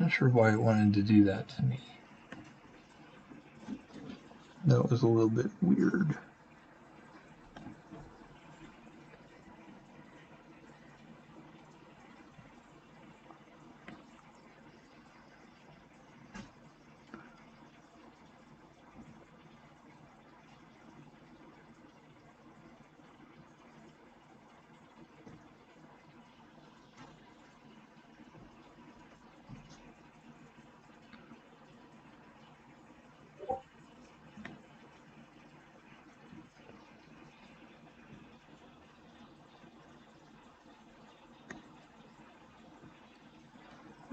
Not sure why it wanted to do that to me. That was a little bit weird.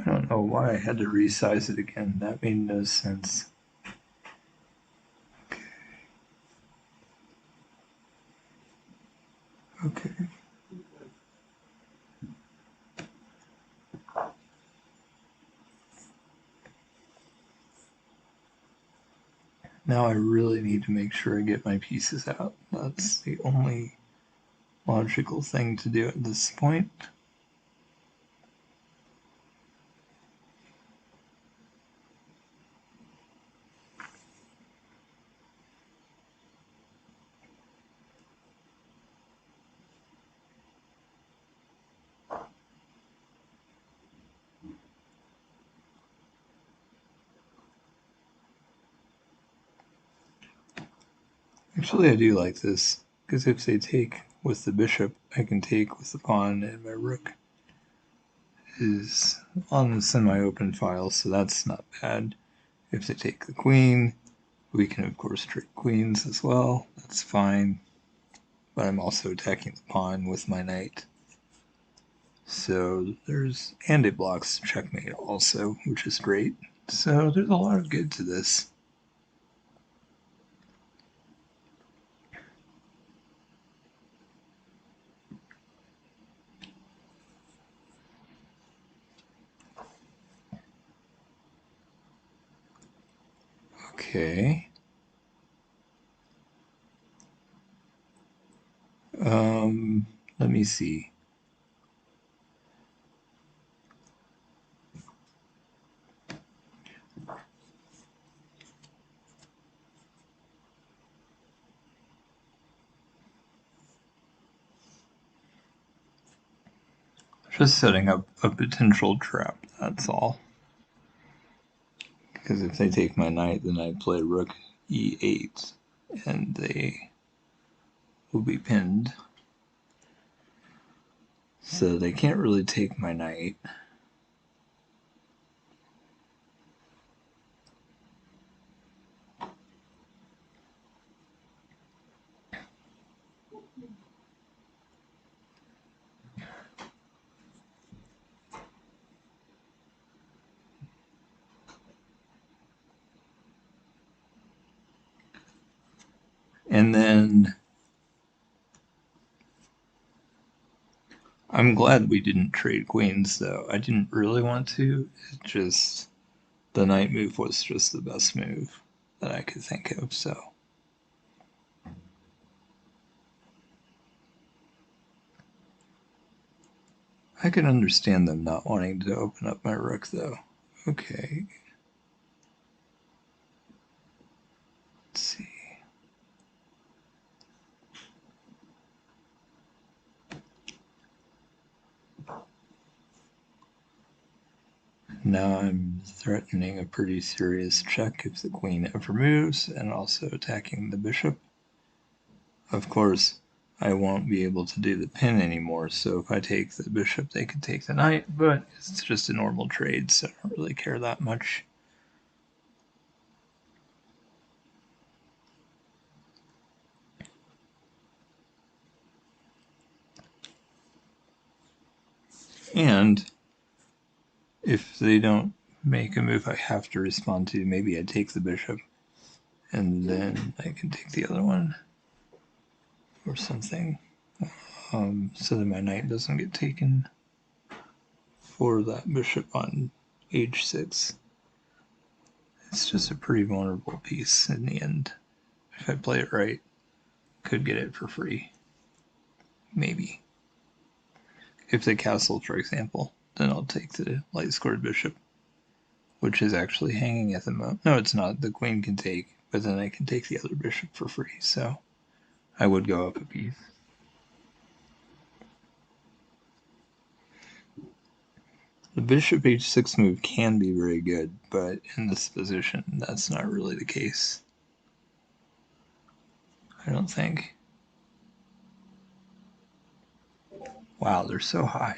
I don't know why I had to resize it again. That made no sense. Okay. Now I really need to make sure I get my pieces out. That's the only logical thing to do at this point. Actually, I do like this, because if they take with the bishop, I can take with the pawn, and my rook is on the semi-open file, so that's not bad. If they take the queen, we can of course trade queens as well, that's fine. But I'm also attacking the pawn with my knight. So and it blocks checkmate also, which is great. So there's a lot of good to this. Okay. Let me see. Just setting up a potential trap, that's all. Because if they take my knight, then I play rook e8, and they will be pinned. So they can't really take my knight. And then I'm glad we didn't trade queens, though. I didn't really want to. It just, the knight move was just the best move that I could think of, so. I can understand them not wanting to open up my rook, though. Okay. Let's see. Now I'm threatening a pretty serious check if the queen ever moves, and also attacking the bishop. Of course, I won't be able to do the pin anymore, so if I take the bishop, they could take the knight, but it's just a normal trade, so I don't really care that much. And if they don't make a move I have to respond to, maybe I take the bishop, and then I can take the other one, or something, so that my knight doesn't get taken for that bishop on h6. It's just a pretty vulnerable piece in the end. If I play it right, could get it for free. Maybe. If they castle, for example, then I'll take the light scored bishop. which is actually hanging at the moment. No, it's not. The queen can take, but then I can take the other bishop for free, so I would go up a piece. The bishop h6 move can be very good, but in this position, that's not really the case. I don't think. Wow, they're so high.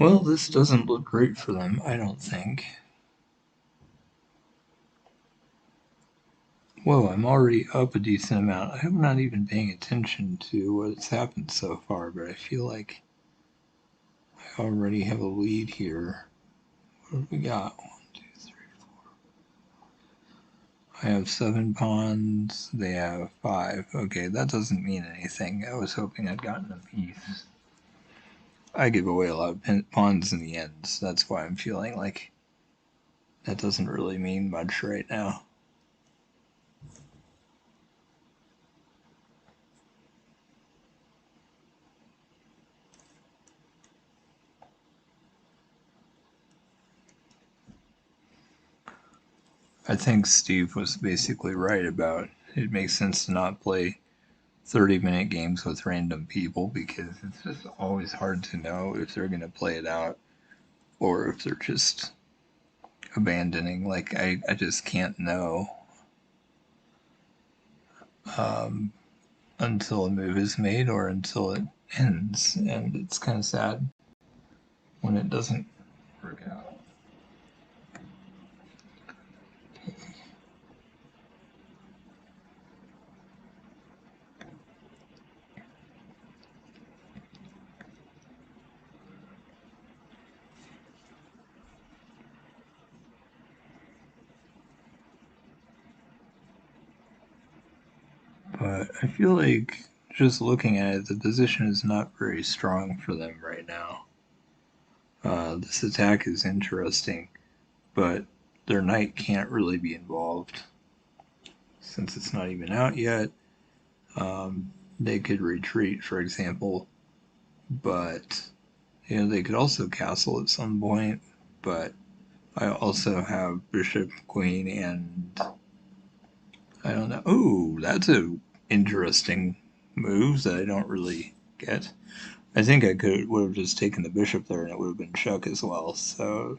Well, this doesn't look great for them, I don't think. Whoa, I'm already up a decent amount. I'm not even paying attention to what's happened so far, but I feel like I already have a lead here. What have we got? 1, 2, 3, 4. I have 7 pawns. They have 5. Okay, that doesn't mean anything. I was hoping I'd gotten a piece. I give away a lot of pawns in the end, so that's why I'm feeling like that doesn't really mean much right now. I think Steve was basically right about it makes sense to not play 30-minute games with random people because it's just always hard to know if they're going to play it out or if they're just abandoning. Like, I just can't know until a move is made or until it ends, and it's kind of sad when it doesn't work out. But I feel like just looking at it, the position is not very strong for them right now. This attack is interesting, but their knight can't really be involved since it's not even out yet. They could retreat, for example, but they could also castle at some point. But I also have bishop, queen, and I don't know. Oh, that's a interesting move that I don't really get. I think I would have just taken the bishop there and it would have been Chuck as well. So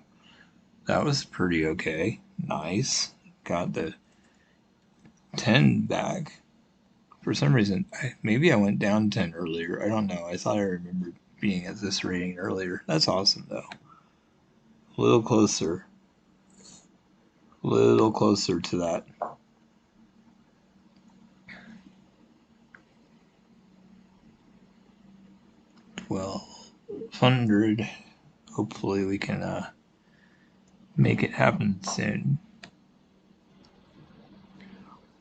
that was pretty okay. Nice. Got the 10 back. For some reason, maybe I went down 10 earlier. I don't know. I thought I remembered being at this rating earlier. That's awesome, though. A little closer. A little closer to that. $1,200. Hopefully we can make it happen soon.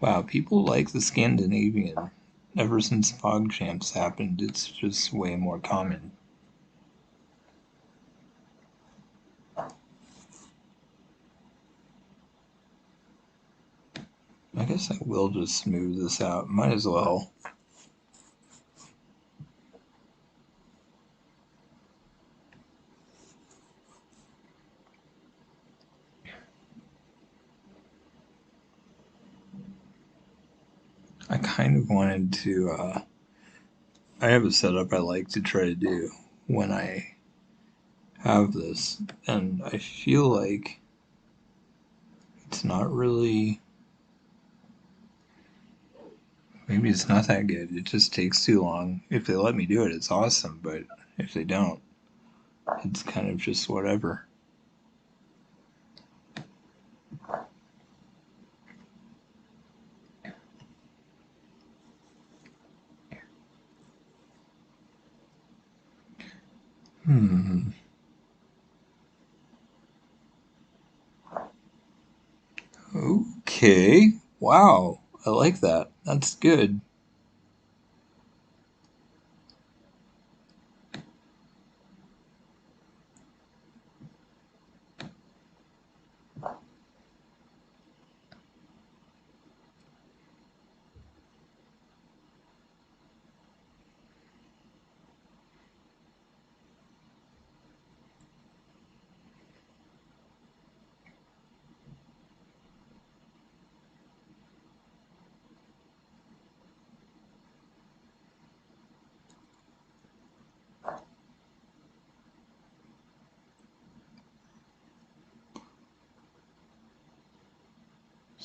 Wow, people like the Scandinavian. Ever since PogChamps happened, it's just way more common. I guess I will just move this out. Might as well. I kind of wanted to, I have a setup I like to try to do when I have this, and I feel like it's not really, maybe it's not that good. It just takes too long. If they let me do it, it's awesome, but if they don't, it's kind of just whatever. Okay. Wow. I like that. That's good.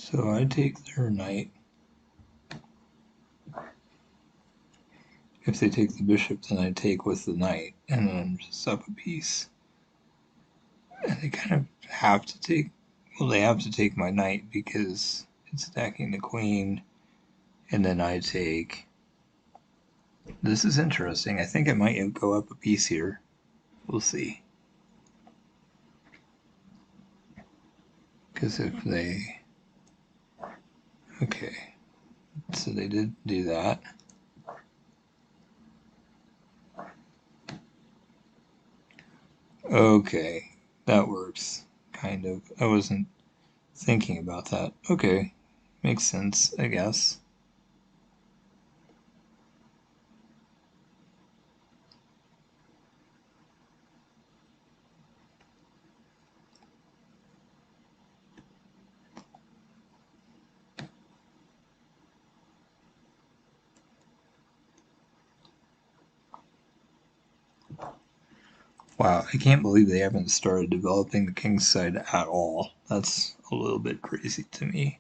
So I take their knight. If they take the bishop, then I take with the knight, and then I'm just up a piece. And they kind of have to take, well, they have to take my knight because it's attacking the queen, and then I take. This is interesting. I think I might go up a piece here. We'll see. Because if they. Okay. So they did do that. Okay. That works. Kind of. I wasn't thinking about that. Okay. Makes sense, I guess. Wow, I can't believe they haven't started developing the king's side at all. That's a little bit crazy to me.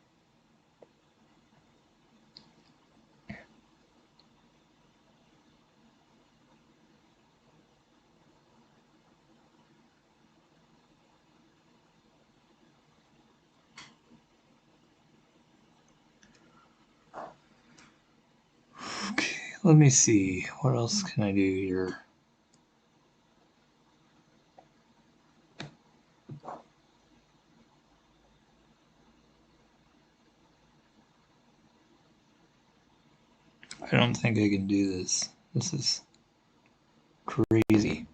Okay, let me see. What else can I do here? I don't think I can do this. This is crazy.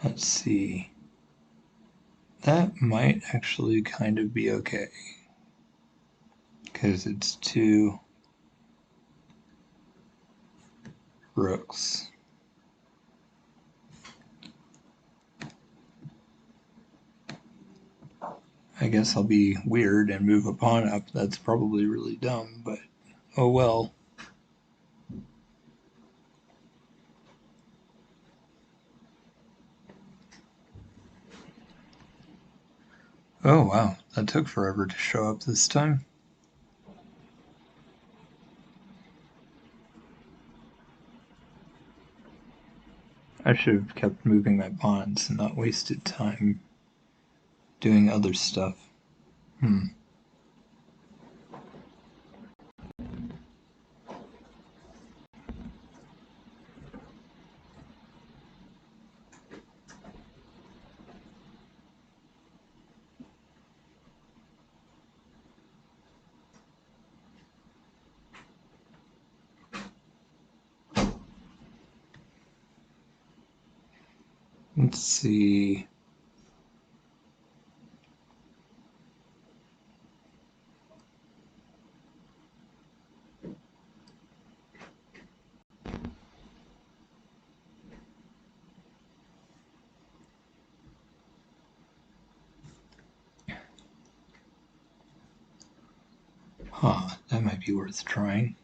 Let's see. That might actually kind of be okay. Because it's two rooks. I guess I'll be weird and move a pawn up. That's probably really dumb, but oh well. Oh wow, that took forever to show up this time. I should have kept moving my pawns and not wasted time doing other stuff. Let's see. Huh, that might be worth trying.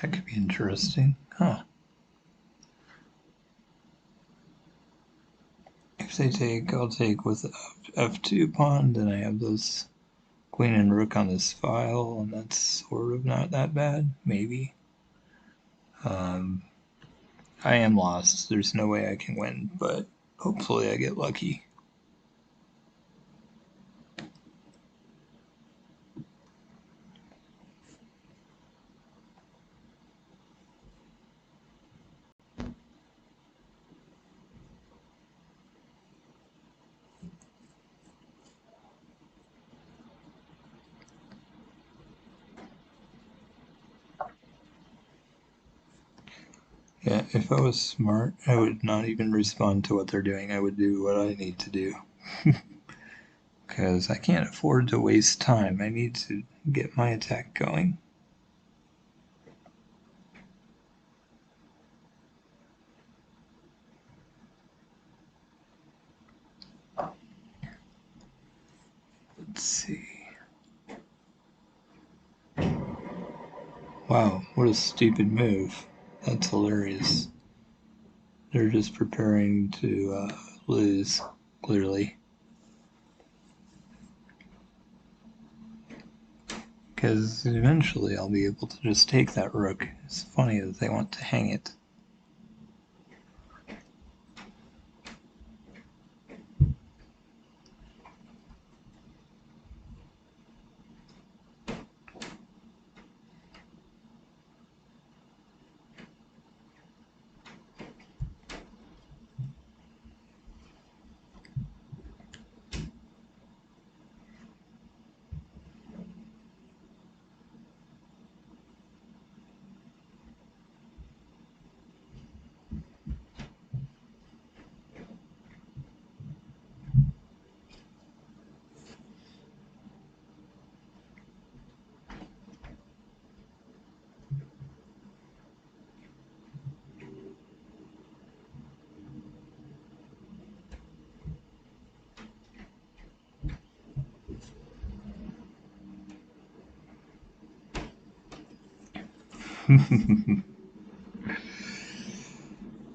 That could be interesting. Huh. If they take, I'll take with f2 pawn, then I have those queen and rook on this file, and that's sort of not that bad, maybe. I am lost. There's no way I can win, but hopefully I get lucky. Yeah, if I was smart, I would not even respond to what they're doing. I would do what I need to do. Because I can't afford to waste time. I need to get my attack going. Let's see. Wow, what a stupid move. That's hilarious. They're just preparing to lose, clearly. Because eventually I'll be able to just take that rook. It's funny that they want to hang it.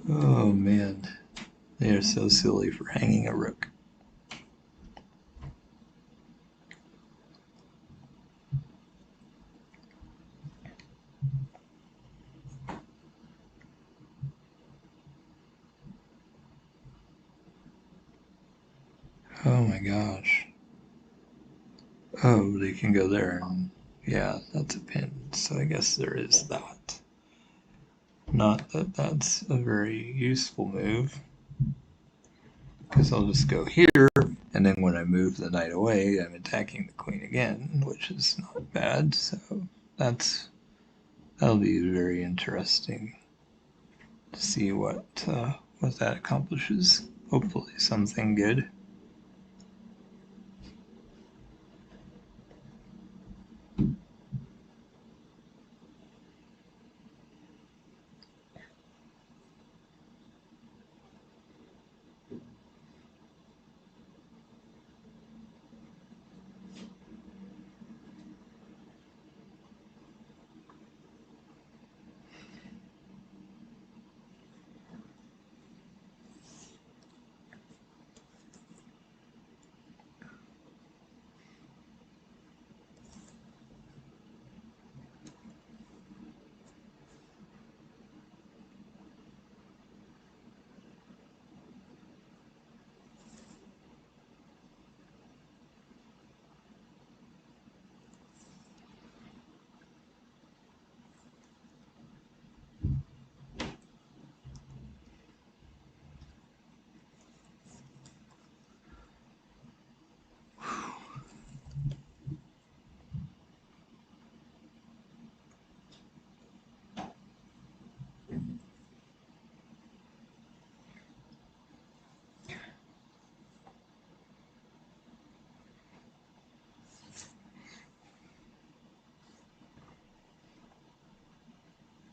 Oh man, they are so silly for hanging a rook. Oh my gosh. Oh, they can go there. And yeah, that's a pin. So I guess there is that. Not that that's a very useful move. Because I'll just go here, and then when I move the knight away, I'm attacking the queen again, which is not bad. So that'll be very interesting to see what that accomplishes. Hopefully something good.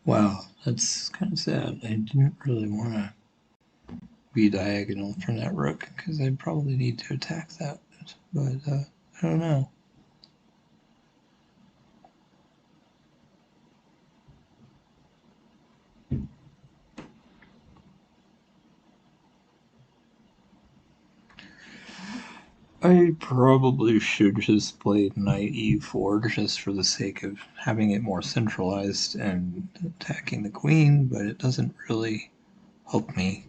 Wow, that's kind of sad. I didn't really want to be diagonal from that rook because I'd probably need to attack that, but I don't know. I probably should just play knight e4 just for the sake of having it more centralized and attacking the queen, but it doesn't really help me.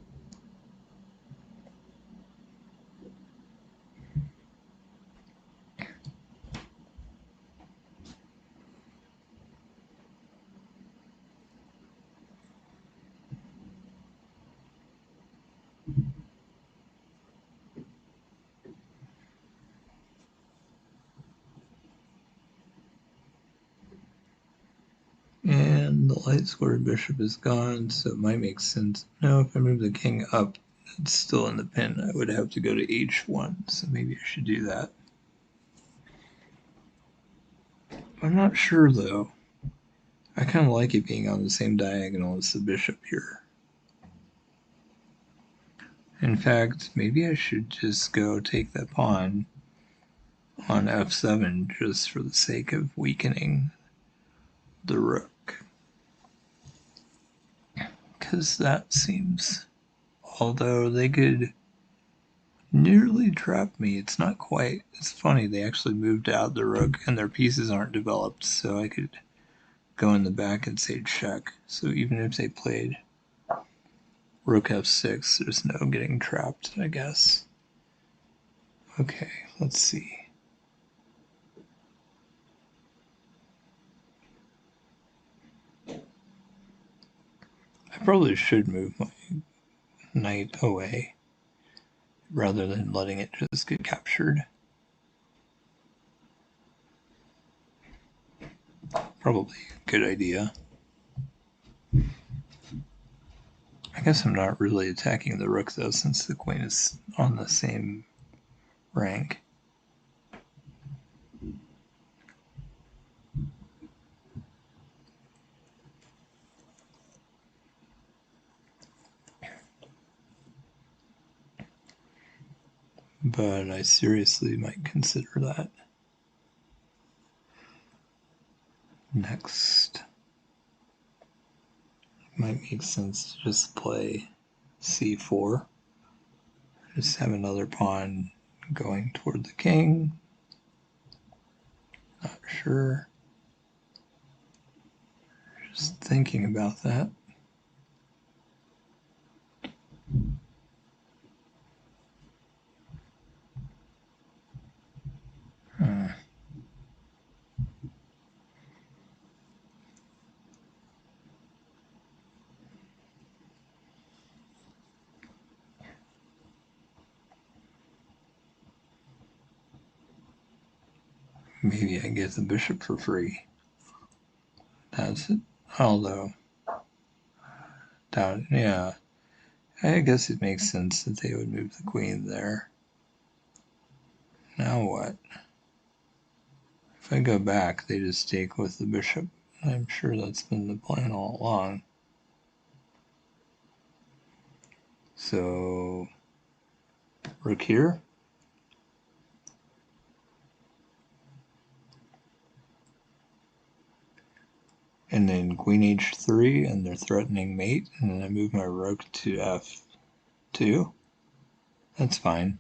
And the light squared bishop is gone, so it might make sense. No, if I move the king up, it's still in the pin. I would have to go to h1, so maybe I should do that. I'm not sure, though. I kind of like it being on the same diagonal as the bishop here. In fact, maybe I should just go take the pawn on f7 just for the sake of weakening the rook. Because that seems... Although they could nearly trap me, it's not quite. It's funny, they actually moved out the rook and their pieces aren't developed, so I could go in the back and say check. So even if they played rook f6, there's no getting trapped, I guess. Okay, let's see. I probably should move my knight away rather than letting it just get captured. Probably a good idea. I guess I'm not really attacking the rook though, since the queen is on the same rank. But I seriously might consider that. Next, might make sense to just play c4. Just have another pawn going toward the king. Not sure. Just thinking about that. Maybe I get the bishop for free. That's it. Although, yeah, I guess it makes sense that they would move the queen there. Now what? If I go back, they just take with the bishop. I'm sure that's been the plan all along. So, rook here. And then queen h3, and they're threatening mate, and then I move my rook to f2. That's fine.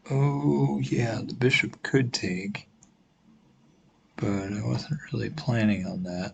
Oh, yeah, the bishop could take, but I wasn't really planning on that.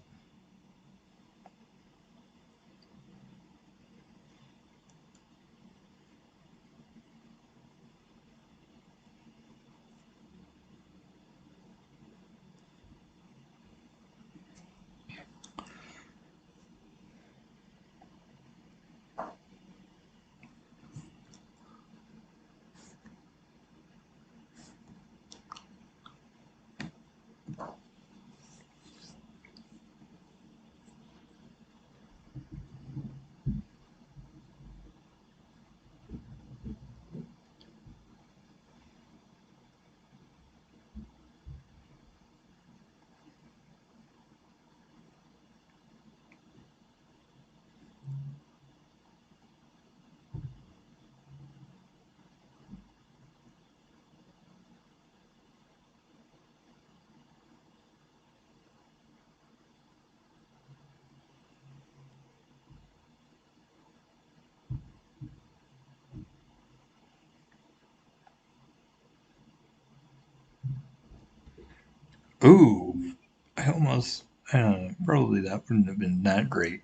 Ooh, I almost, I don't know, probably that wouldn't have been that great,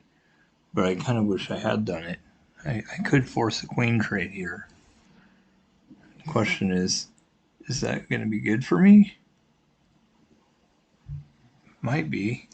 but I kind of wish I had done it. I could force a queen trade here. The question is that going to be good for me? Might be.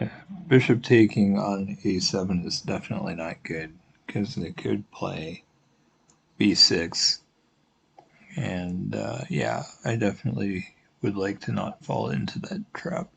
Yeah. Bishop taking on a7 is definitely not good because they could play b6. And yeah, I definitely would like to not fall into that trap.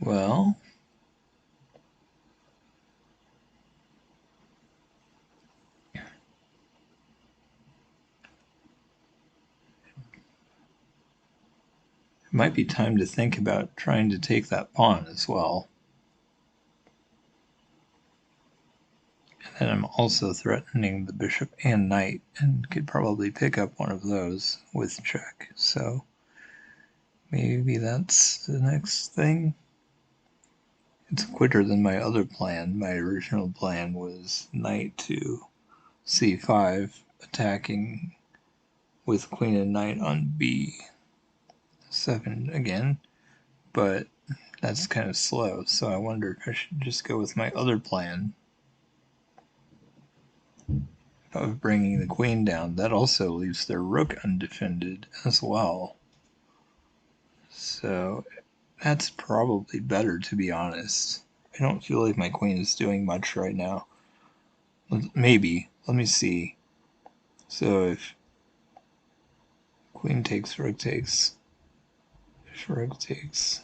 Well, it might be time to think about trying to take that pawn as well. And then I'm also threatening the bishop and knight, and could probably pick up one of those with check. So maybe that's the next thing. It's quicker than my other plan. My original plan was knight to c5, attacking with queen and knight on b7 again, but that's kind of slow, so I wonder if I should just go with my other plan of bringing the queen down. That also leaves their rook undefended as well. So that's probably better, to be honest. I don't feel like my queen is doing much right now. Maybe. Let me see. So if queen takes, rook takes, if rook takes,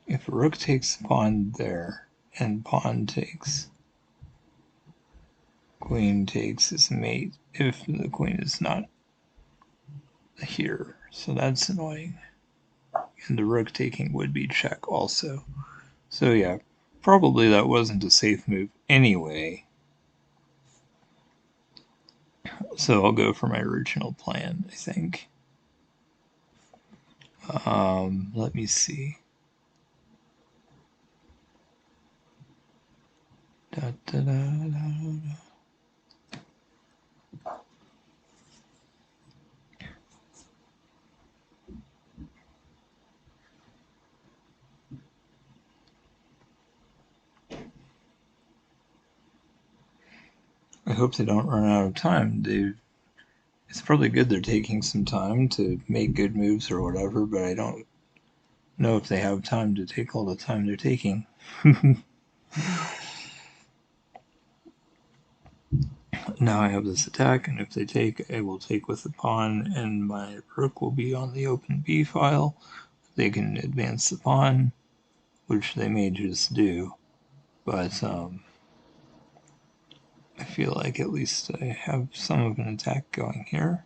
if rook takes pawn there, and pawn takes, queen takes is mate if the queen is not here. So that's annoying. And the rook taking would be check also. So yeah, probably that wasn't a safe move anyway. So I'll go for my original plan, I think. Let me see. Da, da, da, da. I hope they don't run out of time. It's probably good they're taking some time to make good moves or whatever, but I don't know if they have time to take all the time they're taking. Now I have this attack, and if they take, I will take with the pawn, and my rook will be on the open b file. They can advance the pawn, which they may just do, but I feel like at least I have some of an attack going here.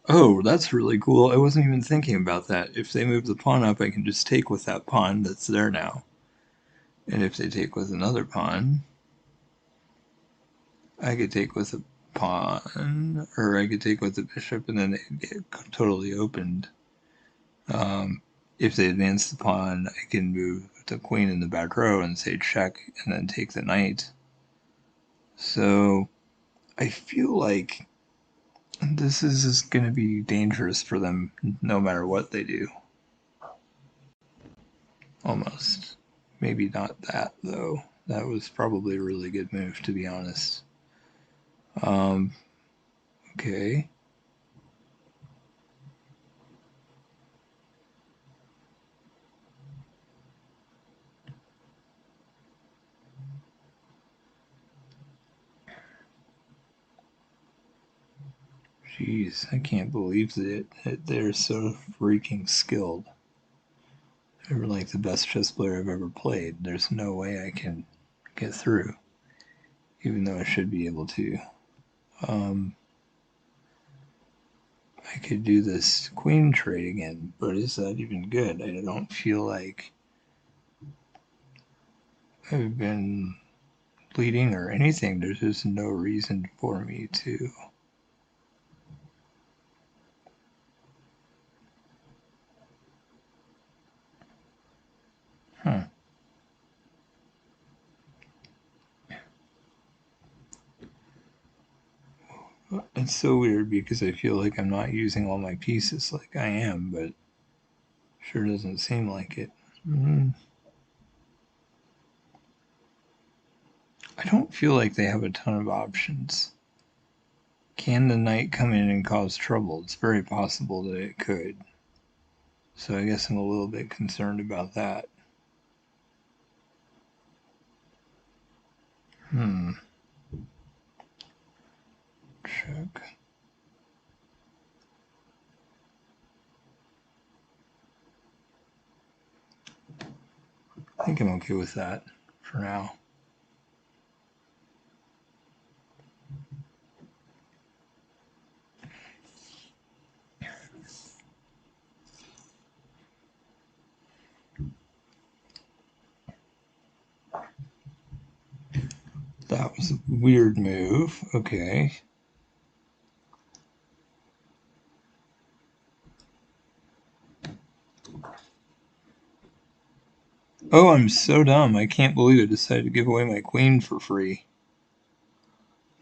Oh, that's really cool. I wasn't even thinking about that. If they move the pawn up, I can just take with that pawn that's there now. And if they take with another pawn, I could take with a pawn, or I could take with the bishop, and then they get totally opened. If they advance the pawn, I can move the queen in the back row and say check, and then take the knight. So I feel like this is going to be dangerous for them no matter what they do. Almost. Maybe not that, though. That was probably a really good move, to be honest. Okay. Jeez, I can't believe that they're so freaking skilled. They're like the best chess player I've ever played. There's no way I can get through, even though I should be able to. I could do this queen trade again, but is that even good? I don't feel like I've been leading or anything. There's just no reason for me to. It's so weird because I feel like I'm not using all my pieces like I am, but sure doesn't seem like it. I don't feel like they have a ton of options. Can the knight come in and cause trouble? It's very possible that it could. So I guess I'm a little bit concerned about that. Check. I think I'm okay with that for now. That was a weird move. Okay. Oh, I'm so dumb. I can't believe I decided to give away my queen for free.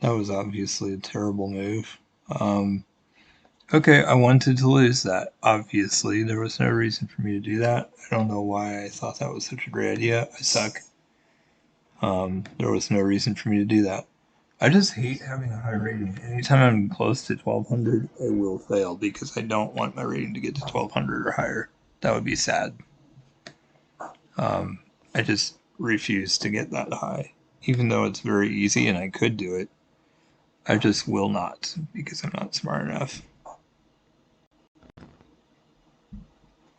That was obviously a terrible move. Okay, I wanted to lose that, obviously. There was no reason for me to do that. I don't know why I thought that was such a great idea. I suck. There was no reason for me to do that. I just hate having a high rating. Anytime I'm close to 1200, I will fail because I don't want my rating to get to 1200 or higher. That would be sad. I just refuse to get that high. Even though it's very easy and I could do it, I just will not because I'm not smart enough.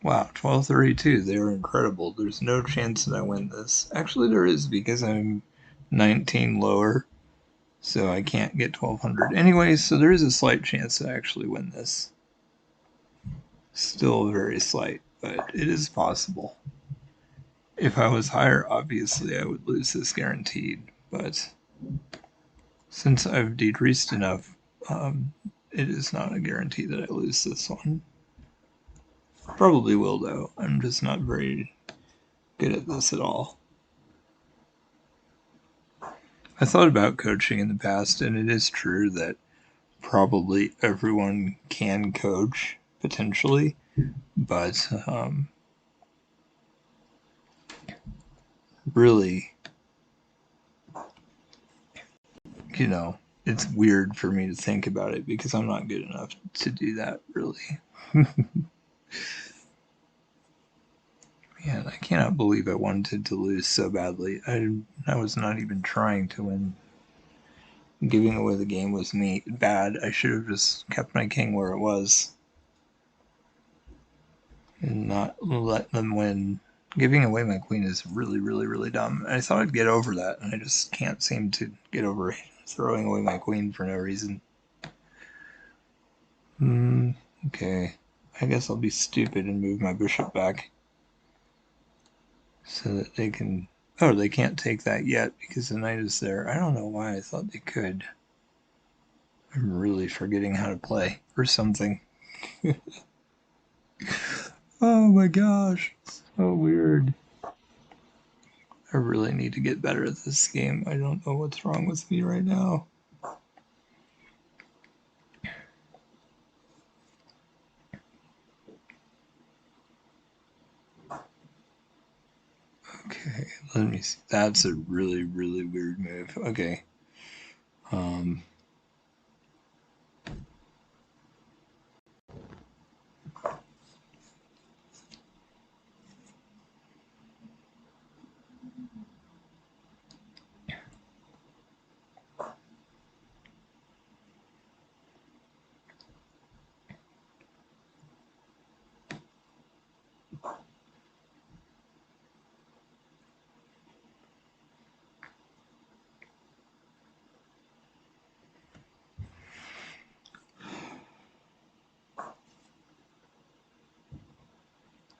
Wow, 1232, they're incredible. There's no chance that I win this. Actually, there is because I'm 19 lower, so I can't get 1200. Anyway, so there is a slight chance to actually win this. Still very slight, but it is possible. If I was higher, obviously I would lose this guaranteed, but since I've decreased enough, it is not a guarantee that I lose this one. Probably will, though. I'm just not very good at this at all. I thought about coaching in the past, and it is true that probably everyone can coach, potentially, but really, you know, it's weird for me to think about it because I'm not good enough to do that, really. Man, I cannot believe I wanted to lose so badly. I was not even trying to win. Giving away the game was bad. I should have just kept my king where it was and not let them win. Giving away my queen is really, really, really dumb. I thought I'd get over that, and I just can't seem to get over throwing away my queen for no reason. Okay. I guess I'll be stupid and move my bishop back so that they can... Oh, they can't take that yet because the knight is there. I don't know why I thought they could. I'm really forgetting how to play or something. Oh my gosh, so weird. I really need to get better at this game. I don't know what's wrong with me right now. Okay, let me see. That's a really, really weird move. Okay.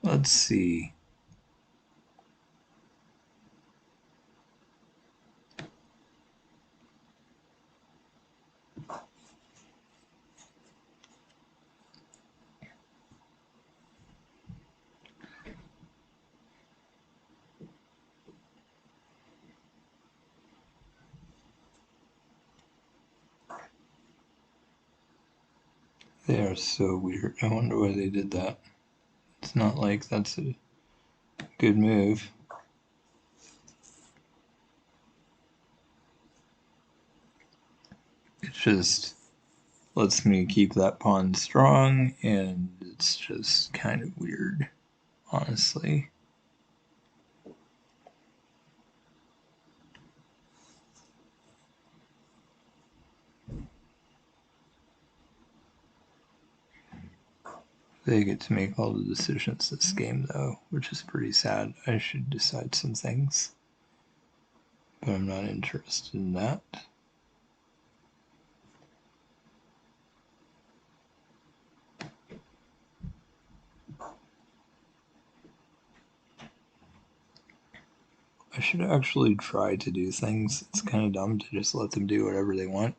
Let's see. They are so weird. I wonder why they did that. It's not like that's a good move. It just lets me keep that pawn strong, and it's just kind of weird, honestly. They get to make all the decisions this game, though, which is pretty sad. I should decide some things, but I'm not interested in that. I should actually try to do things. It's kind of dumb to just let them do whatever they want,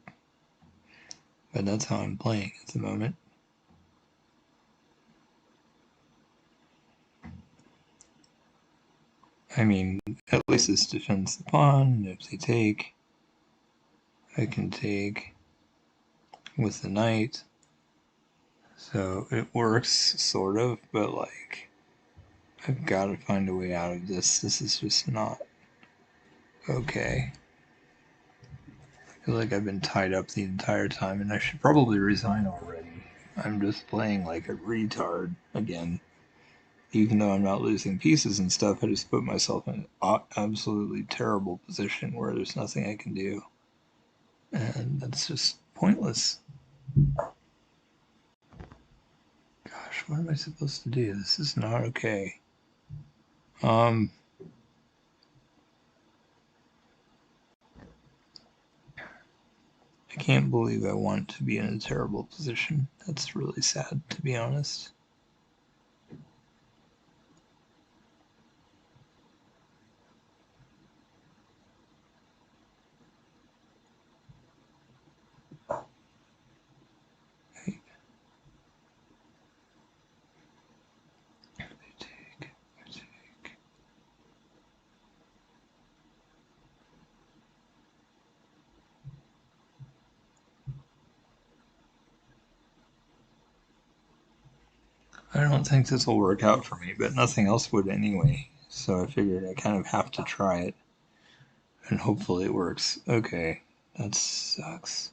but that's how I'm playing at the moment. I mean, at least this defends the pawn. If they take, I can take with the knight. So it works, sort of, but like, I've got to find a way out of this. This is just not okay. I feel like I've been tied up the entire time, and I should probably resign already. I'm just playing like a retard again. Even though I'm not losing pieces and stuff, I just put myself in an absolutely terrible position where there's nothing I can do. And that's just pointless. Gosh, what am I supposed to do? This is not okay. I can't believe I want to be in a terrible position. That's really sad, to be honest. I don't think this will work out for me, but nothing else would anyway. So I figured I kind of have to try it. And hopefully it works. Okay, that sucks.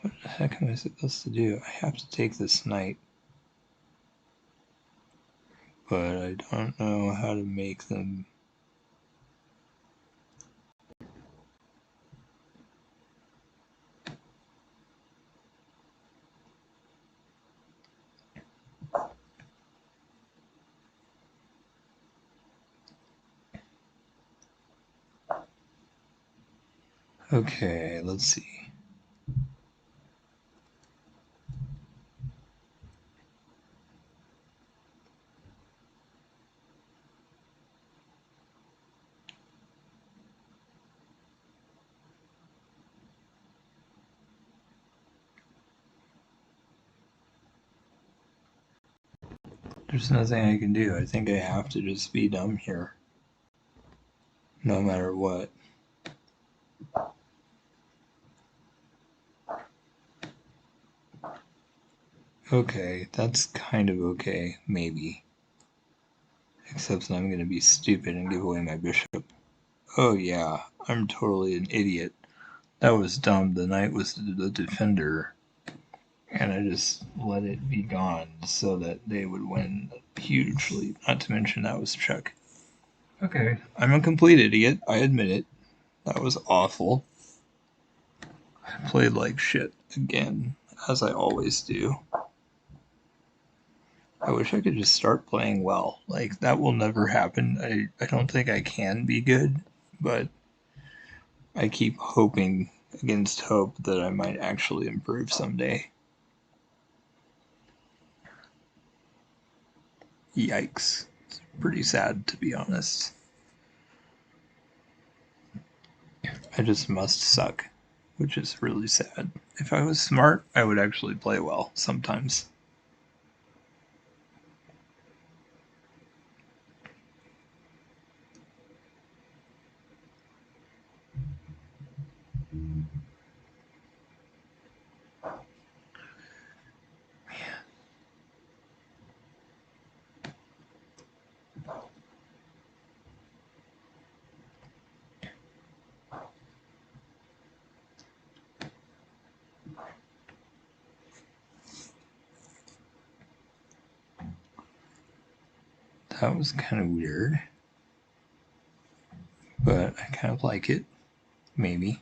What the heck am I supposed to do? I have to take this knight. But I don't know how to make them. Okay, let's see. There's nothing I can do. I think I have to just be dumb here. No matter what. Okay, that's kind of okay, maybe. Except that I'm gonna be stupid and give away my bishop. Oh yeah, I'm totally an idiot. That was dumb. The knight was the defender. And I just let it be gone so that they would win hugely. Not to mention that was check. Okay, I'm a complete idiot. I admit it. That was awful. I played like shit again, as I always do. I wish I could just start playing well. Like, that will never happen. I don't think I can be good, but I keep hoping against hope that I might actually improve someday. Yikes. It's pretty sad, to be honest. I just must suck, which is really sad. If I was smart, I would actually play well sometimes. That was kind of weird, but I kind of like it. Maybe.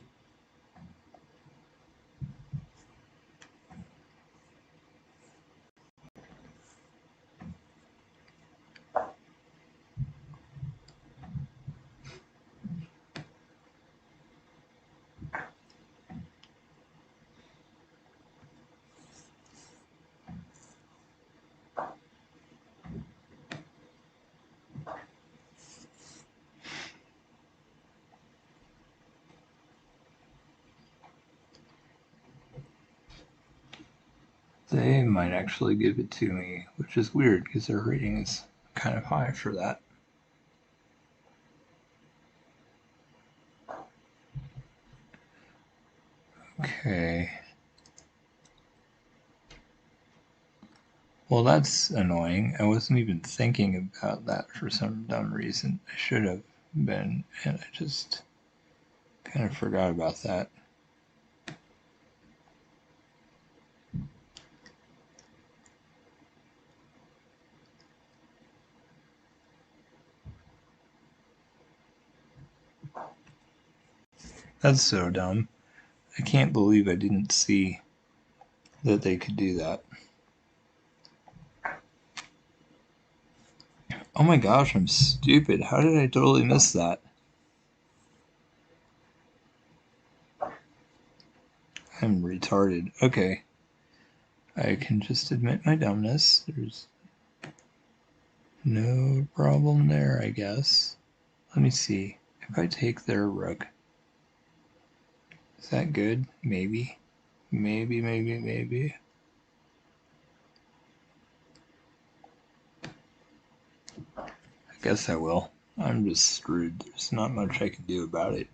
They might actually give it to me, which is weird because their rating is kind of high for that. Okay. Well, that's annoying. I wasn't even thinking about that for some dumb reason. I should have been, and I just kind of forgot about that. That's so dumb. I can't believe I didn't see that they could do that. Oh my gosh, I'm stupid. How did I totally miss that? I'm retarded. Okay. I can just admit my dumbness. There's no problem there, I guess. Let me see. If I take their rook, is that good? Maybe. Maybe. I guess I will. I'm just screwed. There's not much I can do about it.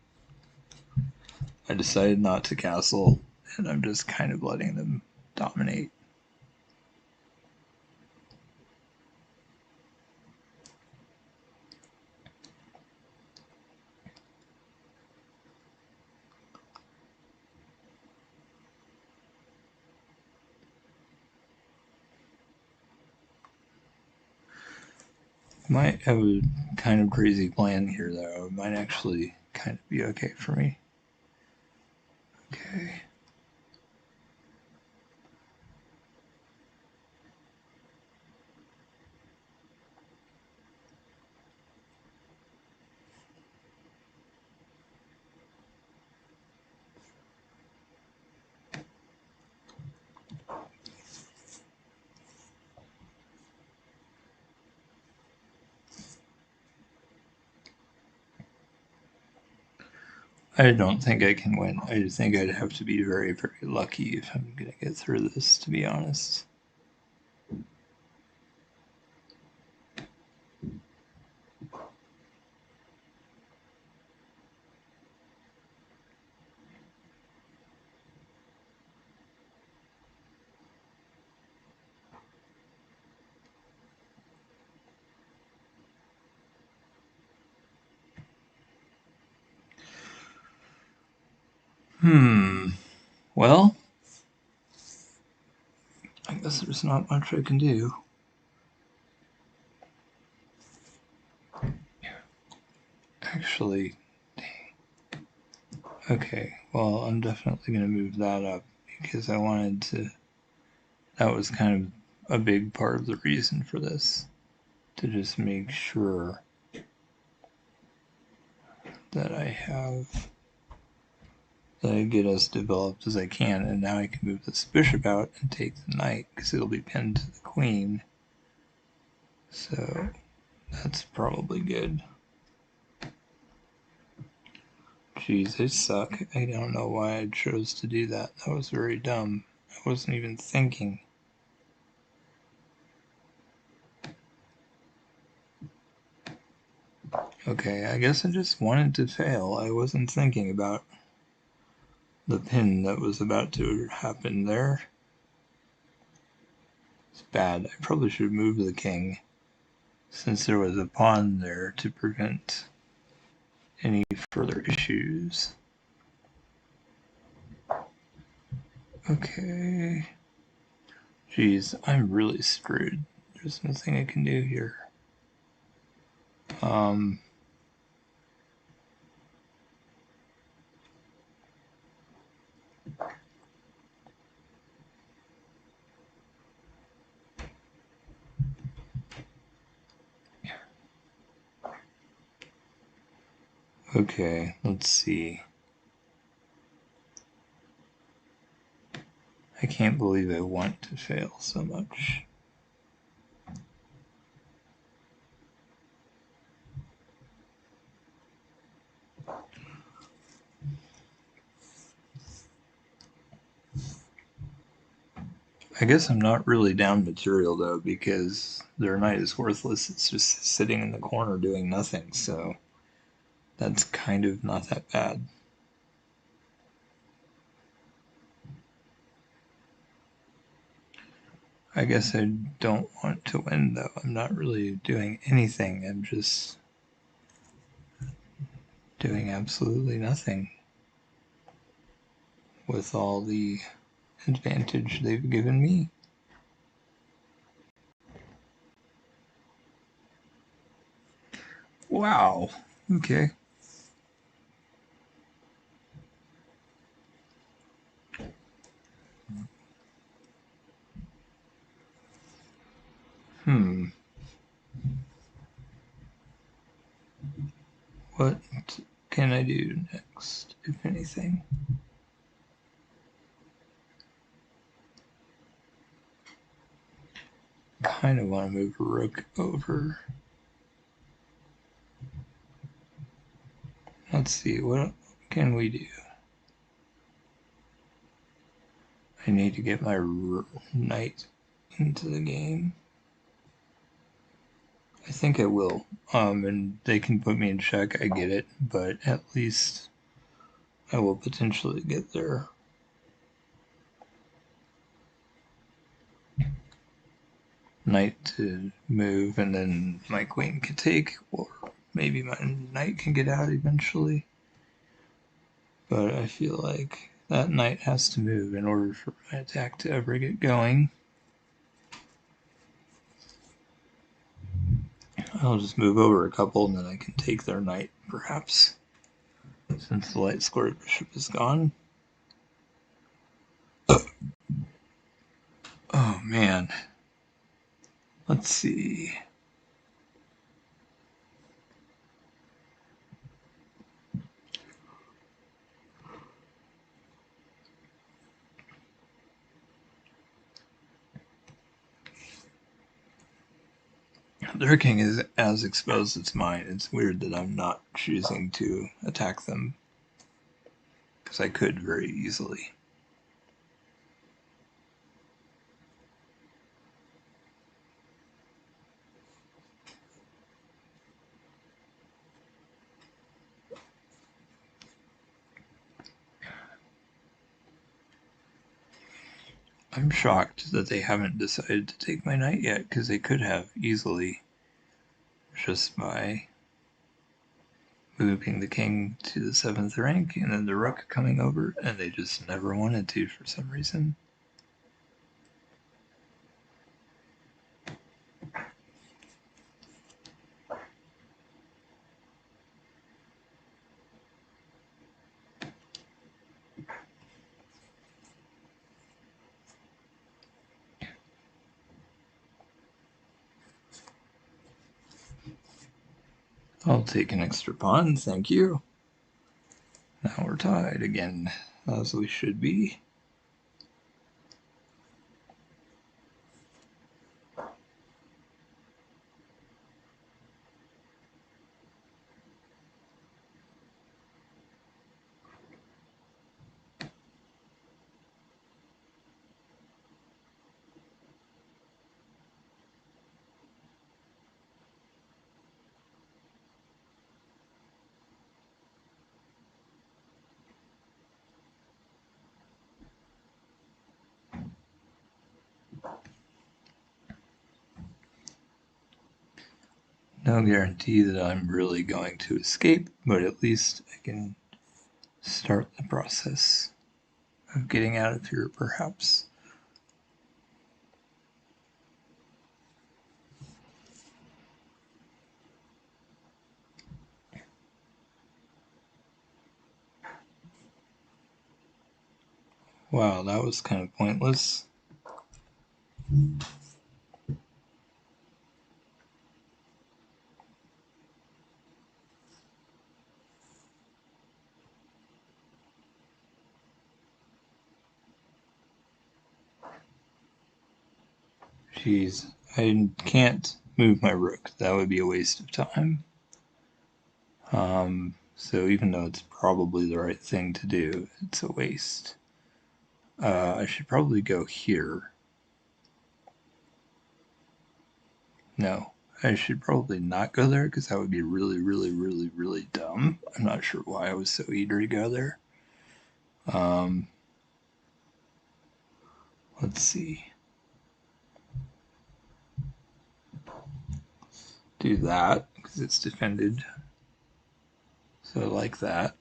I decided not to castle, and I'm just kind of letting them dominate. Might have a kind of crazy plan here, though. It might actually kind of be okay for me. Okay. I don't think I can win. I think I'd have to be very, very lucky if I'm going to get through this, to be honest. Well, I guess there's not much I can do. Actually, okay, well, I'm definitely going to move that up because I wanted to. That was kind of a big part of the reason for this, to just make sure that I get as developed as I can, and now I can move this bishop out and take the knight because it'll be pinned to the queen. So that's probably good. Jeez, I suck. I don't know why I chose to do that. That was very dumb. I wasn't even thinking. Okay, I guess I just wanted to fail. I wasn't thinking about the pin that was about to happen there. It's bad. I probably should move the king, since there was a pawn there to prevent any further issues. Okay. Jeez, I'm really screwed. There's nothing I can do here. Okay, let's see. I can't believe I want to fail so much. I guess I'm not really down material though, because their knight is worthless. It's just sitting in the corner doing nothing, so that's kind of not that bad. I guess I don't want to win though. I'm not really doing anything. I'm just doing absolutely nothing with all the advantage they've given me. Wow. Okay. What can I do next, if anything? Kind of want to move a rook over. Let's see, what can we do? I need to get my knight into the game. I think I will. And they can put me in check, I get it, but at least I will potentially get there. Knight to move, and then my queen can take, or maybe my knight can get out eventually. But I feel like that knight has to move in order for my attack to ever get going. I'll just move over a couple and then I can take their knight, perhaps, since the light squared bishop is gone. Oh man. Let's see. Their king is as exposed as mine. It's weird that I'm not choosing to attack them, because I could very easily. I'm shocked that they haven't decided to take my knight yet, because they could have easily, just by moving the king to the 7th rank and then the rook coming over, and they just never wanted to for some reason. I'll take an extra pawn, thank you. Now we're tied again, as we should be. No guarantee that I'm really going to escape, but at least I can start the process of getting out of here, perhaps. Wow, that was kind of pointless. Jeez, I can't move my rook. That would be a waste of time. So even though it's probably the right thing to do, it's a waste. I should probably go here. No, I should probably not go there because that would be really, really, really, really dumb. I'm not sure why I was so eager to go there. Let's see. Do that because it's defended. So like that.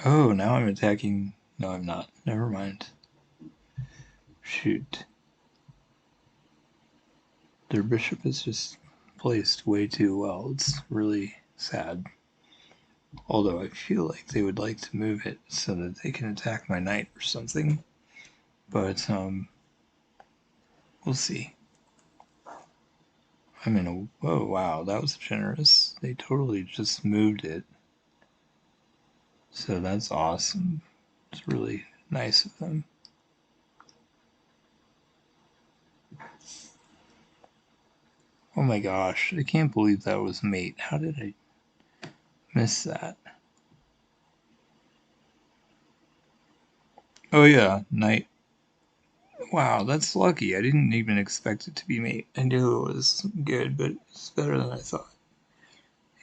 Oh, now I'm attacking. No, I'm not. Never mind. Shoot. Their bishop is just placed way too well. It's really sad. Although I feel like they would like to move it so that they can attack my knight or something. But, we'll see. I'm in a... Oh, wow, that was generous. They totally just moved it. So that's awesome. It's really nice of them. Oh my gosh, I can't believe that was mate. How did I miss that? Oh yeah, knight. Wow, that's lucky. I didn't even expect it to be mate. I knew it was good, but it's better than I thought.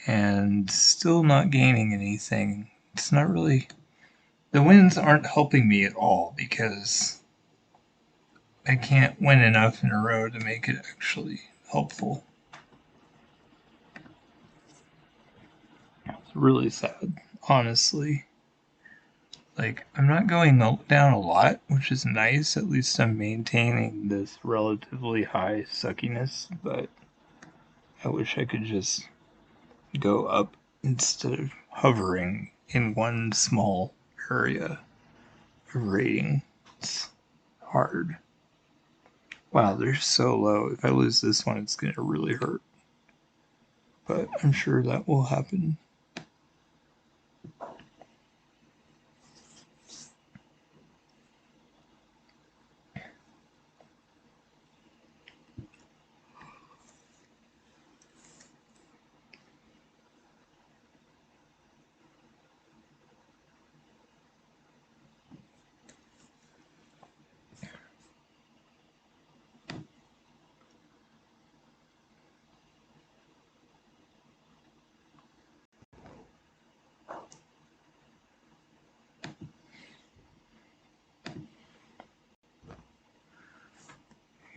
And still not gaining anything. It's not really... The wins aren't helping me at all because I can't win enough in a row to make it actually helpful. really sad, honestly. Like, I'm not going down a lot, which is nice. At least I'm maintaining this relatively high suckiness, but I wish I could just go up instead of hovering in one small area of rating. It's hard. Wow, they're so low. If I lose this one, it's going to really hurt. But I'm sure that will happen.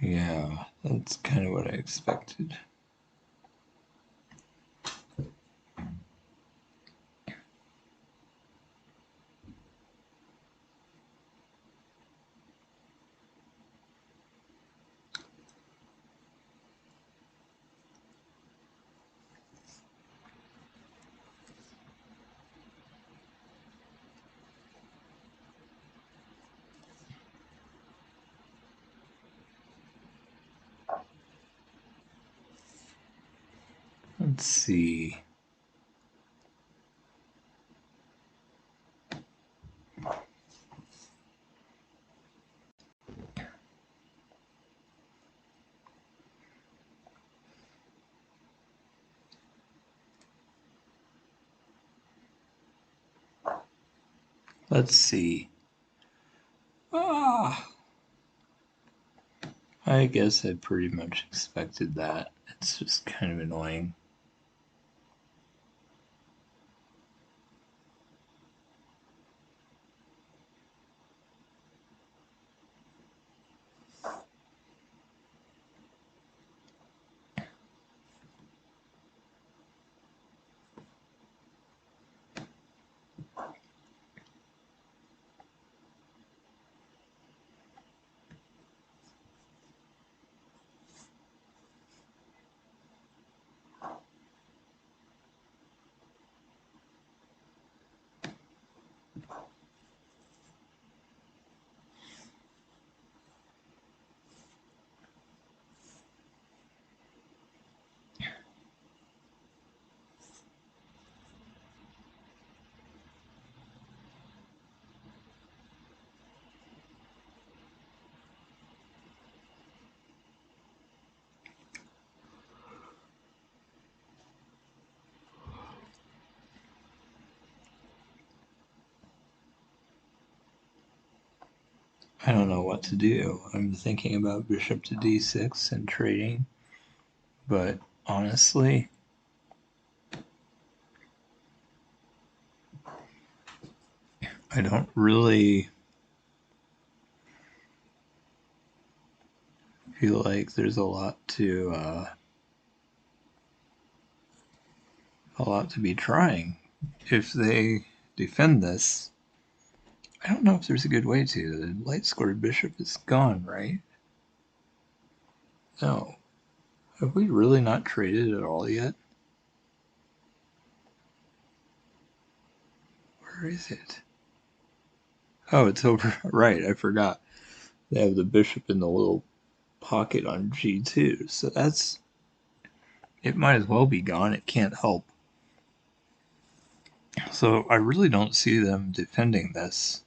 Yeah, that's kind of what I expected. Let's see. Let's see. Ah, I guess I pretty much expected that. It's just kind of annoying. I don't know what to do. I'm thinking about bishop to d6 and trading, but honestly, I don't really feel like there's a lot to be trying. If they defend this, I don't know if there's a good way to. The light squared bishop is gone, right? No. Have we really not traded at all yet? Where is it? Oh, it's over. Right, I forgot. They have the bishop in the little pocket on g2, so that's... It might as well be gone. It can't help. So I really don't see them defending this,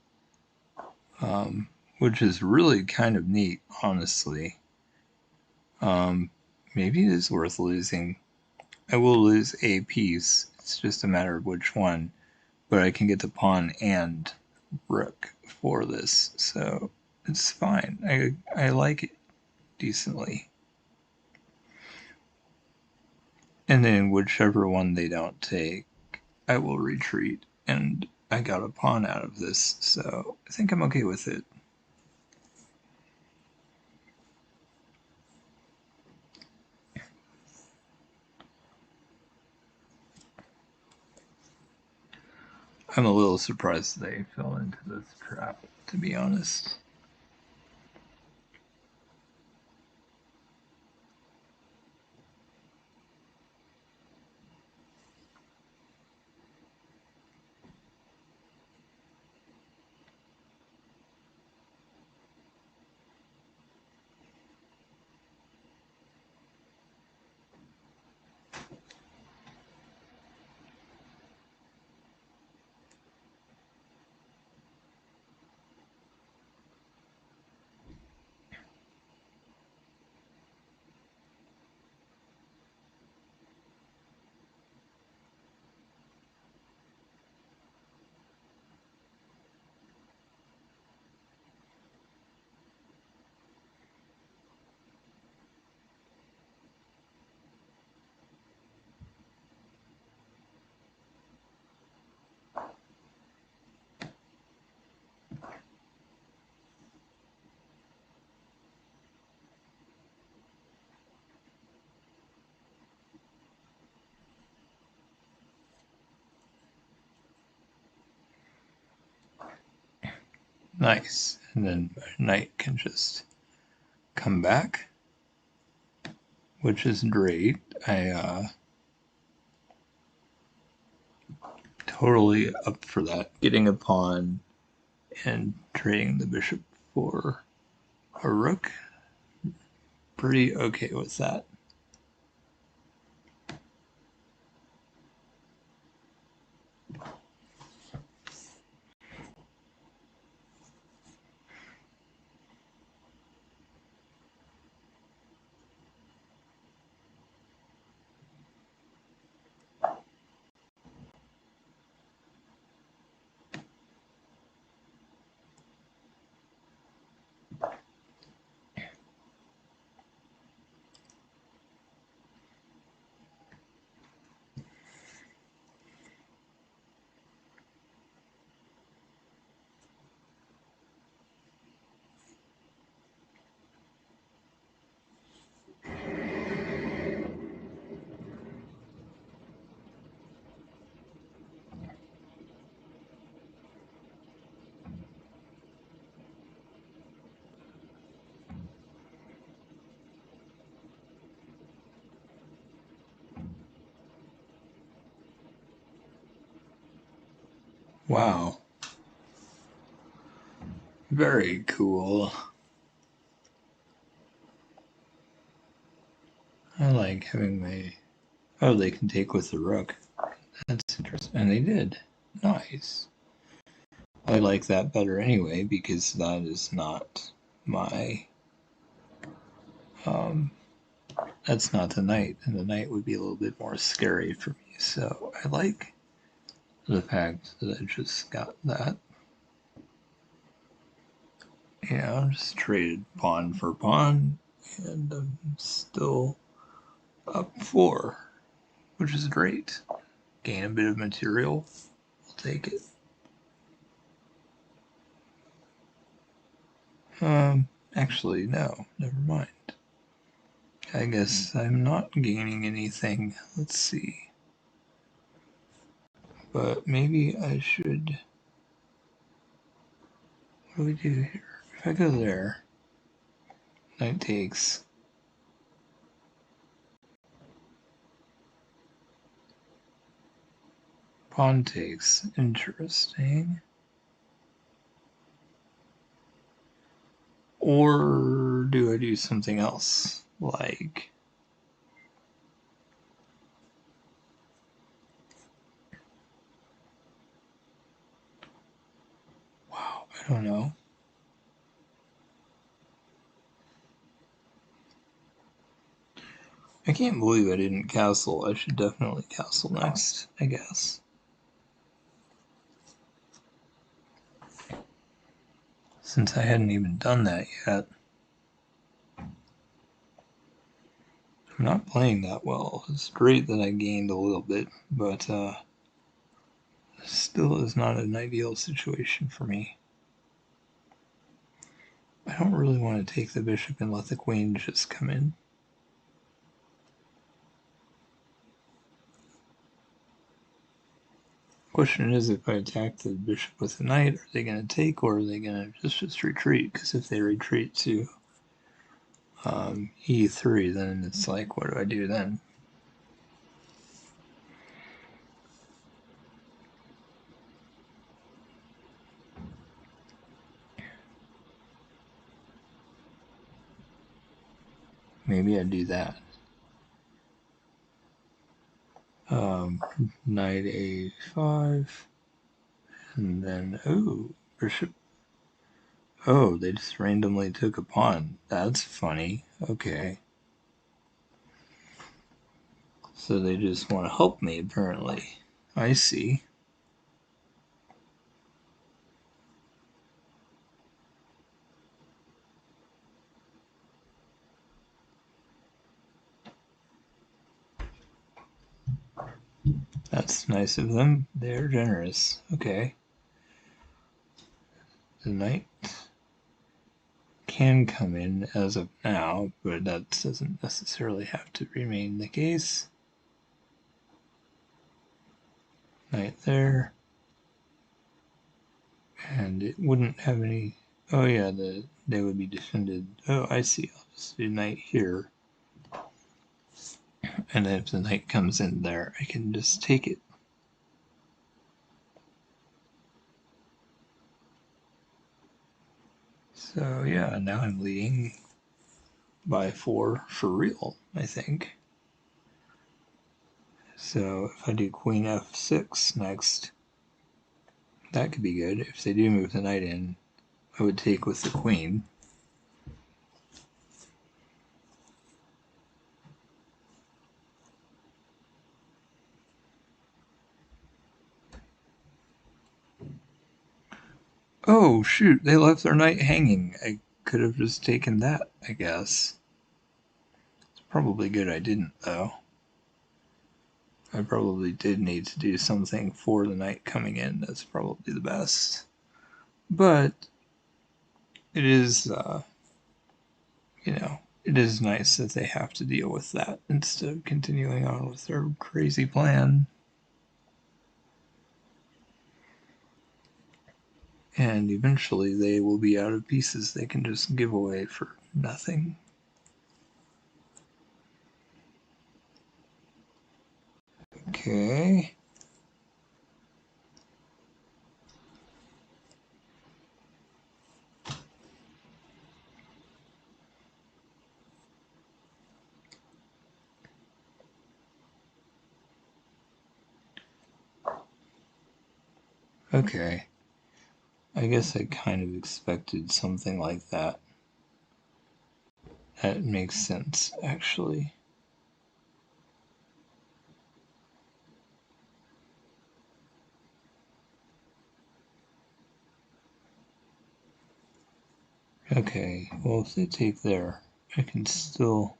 which is really kind of neat, honestly. Maybe it is worth losing. I will lose a piece. It's just a matter of which one. But I can get the pawn and rook for this, so it's fine. I like it decently. And then whichever one they don't take, I will retreat. And I got a pawn out of this, so I think I'm okay with it. I'm a little surprised they fell into this trap, to be honest. Nice. And then knight can just come back, which is great. I totally up for that. Getting a pawn and trading the bishop for a rook. Pretty okay with that. Wow. Very cool. I like having my... Oh, they can take with the rook. That's interesting. And they did. Nice. I like that better anyway, because that is not my... that's not the knight, and the knight would be a little bit more scary for me. So I like the fact that I just got that. Yeah, just traded pawn for pawn, and I'm still up 4, which is great. Gain a bit of material, we'll take it. Actually, no, never mind. I guess I'm not gaining anything. Let's see. But maybe I should... What do we do here? If I go there, knight takes. Pawn takes. Interesting. Or do I do something else? Like... Wow, I don't know. I can't believe I didn't castle. I should definitely castle next, I guess. Since I hadn't even done that yet. I'm not playing that well. It's great that I gained a little bit, but still is not an ideal situation for me. I don't really want to take the bishop and let the queen just come in. Question is, if I attack the bishop with the knight, are they going to take, or are they going to just retreat? Because if they retreat to e3, then it's like, what do I do then? Maybe I do that. Knight a5, and then, oh, bishop. Oh, they just randomly took a pawn. That's funny. Okay. So they just want to help me, apparently. I see. That's nice of them. They're generous. Okay. The knight can come in as of now, but that doesn't necessarily have to remain the case. Knight there. And it wouldn't have any... Oh yeah, they would be defended. Oh, I see. I'll just do knight here. And then if the knight comes in there, I can just take it. So yeah, now I'm leading by 4 for real, I think. So if I do queen f6 next, that could be good. If they do move the knight in, I would take with the queen. Oh shoot, they left their knight hanging. I could have just taken that, I guess. It's probably good I didn't, though. I probably did need to do something for the knight coming in. That's probably the best. But it is, you know, it is nice that they have to deal with that instead of continuing on with their crazy plan. And eventually they will be out of pieces they can just give away for nothing. Okay. Okay. I guess I kind of expected something like that. That makes sense, actually. Okay, well, if they take there, I can still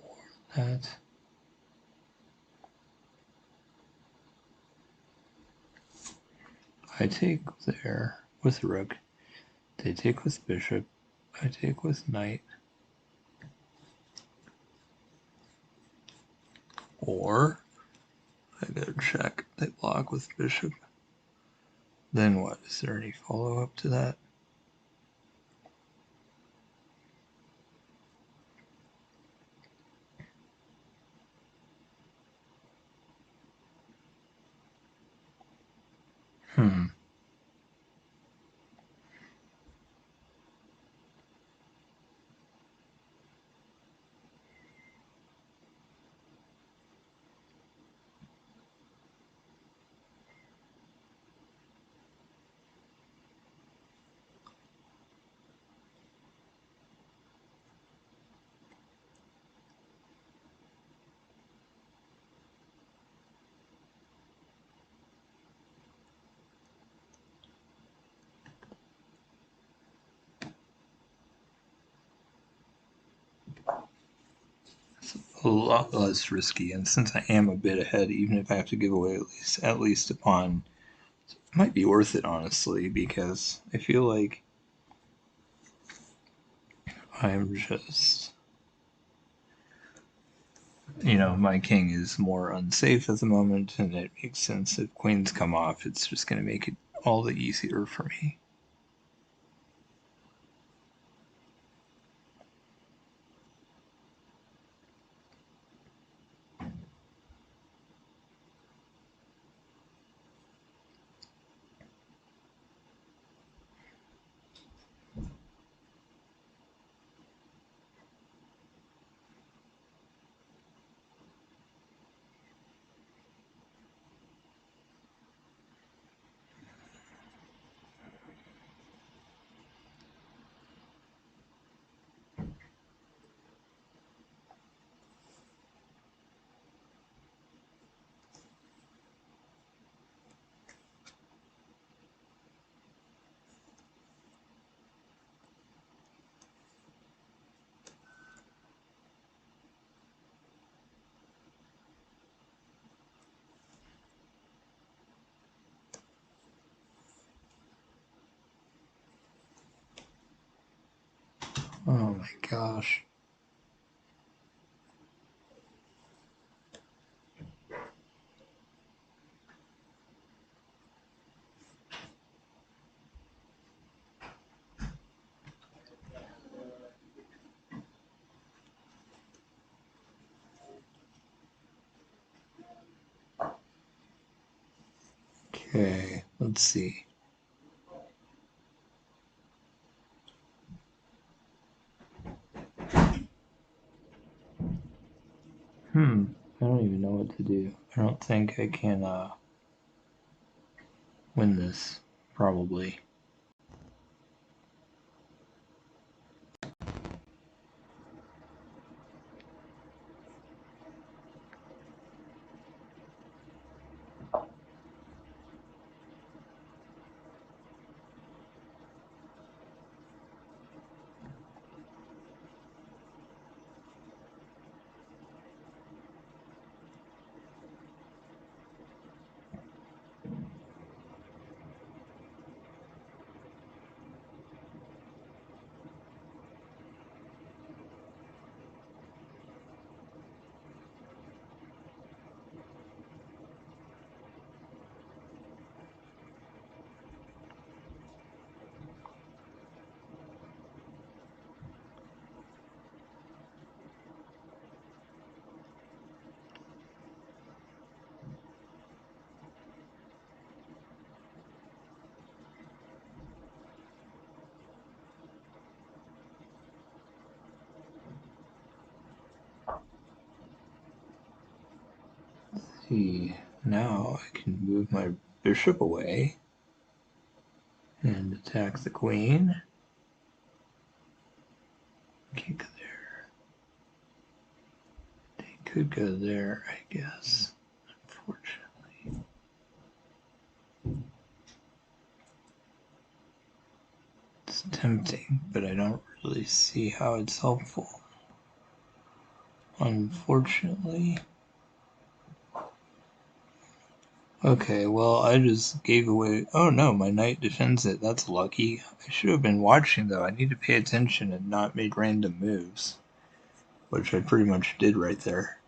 warn that. I take there with rook. They take with bishop. I take with knight. Or I go check. They block with bishop. Then what? Is there any follow-up to that? Hmm. A lot less risky, and since I am a bit ahead, even if I have to give away at least a pawn, it might be worth it, honestly, because I feel like I'm just you know, my king is more unsafe at the moment, and it makes sense if queens come off, it's just going to make it all the easier for me. Oh my gosh. Okay, let's see. I don't even know what to do. I don't think I can win this, probably. See, now I can move my bishop away and attack the queen. Can't go there. They could go there, I guess. Unfortunately. It's tempting, but I don't really see how it's helpful. Unfortunately. Okay, well, I just gave away. Oh no, my knight defends it. That's lucky. I should have been watching, though. I need to pay attention and not make random moves, which I pretty much did right there.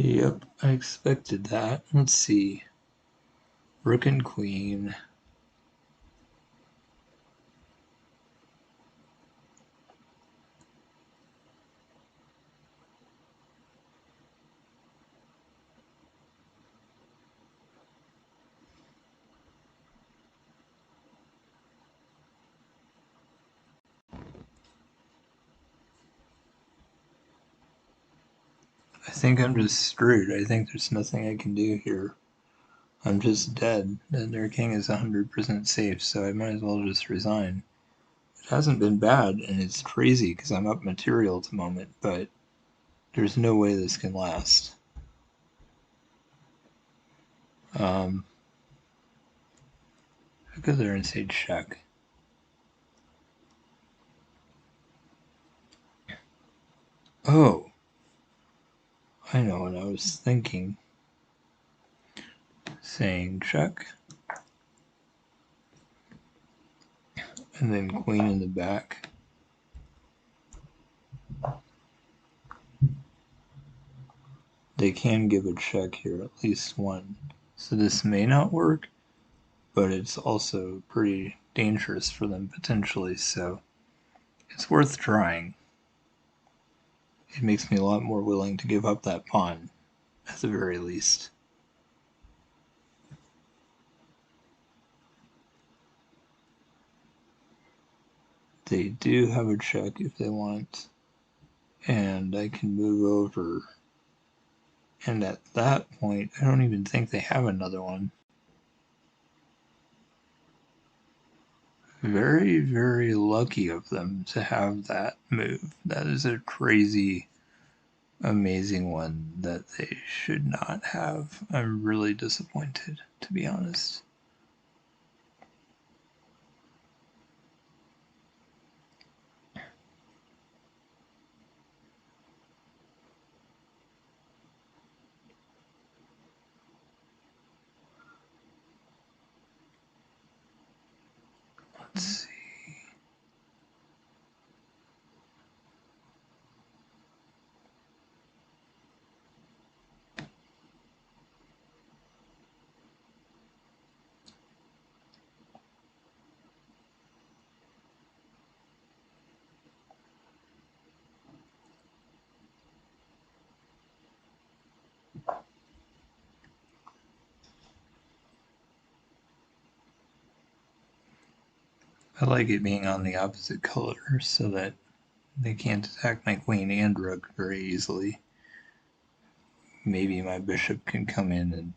Yep, I expected that. Let's see. Rook and queen. I think I'm just screwed. I think there's nothing I can do here. I'm just dead, and their king is 100% safe, so I might as well just resign. It hasn't been bad, and it's crazy because I'm up material at the moment, but there's no way this can last. I'll go there and say check. Oh, I know what I was thinking. Saying check. And then queen in the back. They can give a check here, at least one. So this may not work, but it's also pretty dangerous for them potentially, so it's worth trying. It makes me a lot more willing to give up that pawn, at the very least. They do have a check if they want, and I can move over. And at that point, I don't even think they have another one. Very, very lucky of them to have that move. That is a crazy, amazing one that they should not have. I'm really disappointed, to be honest. Let's see. I like it being on the opposite color so that they can't attack my queen and rook very easily. Maybe my bishop can come in and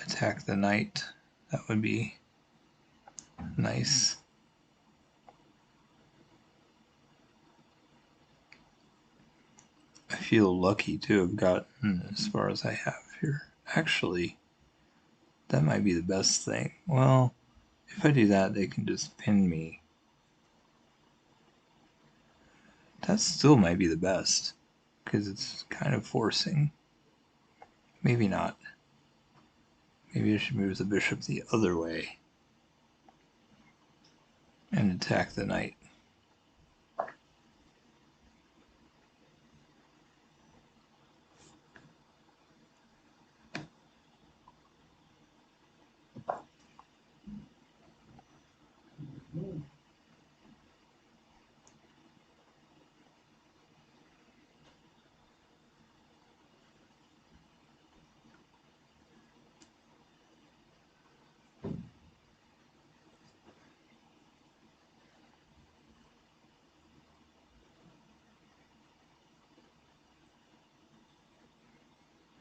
attack the knight. That would be nice. I feel lucky to have gotten as far as I have here. Actually, that might be the best thing. Well, if I do that, they can just pin me. That still might be the best, because it's kind of forcing. Maybe not. Maybe I should move the bishop the other way and attack the knight.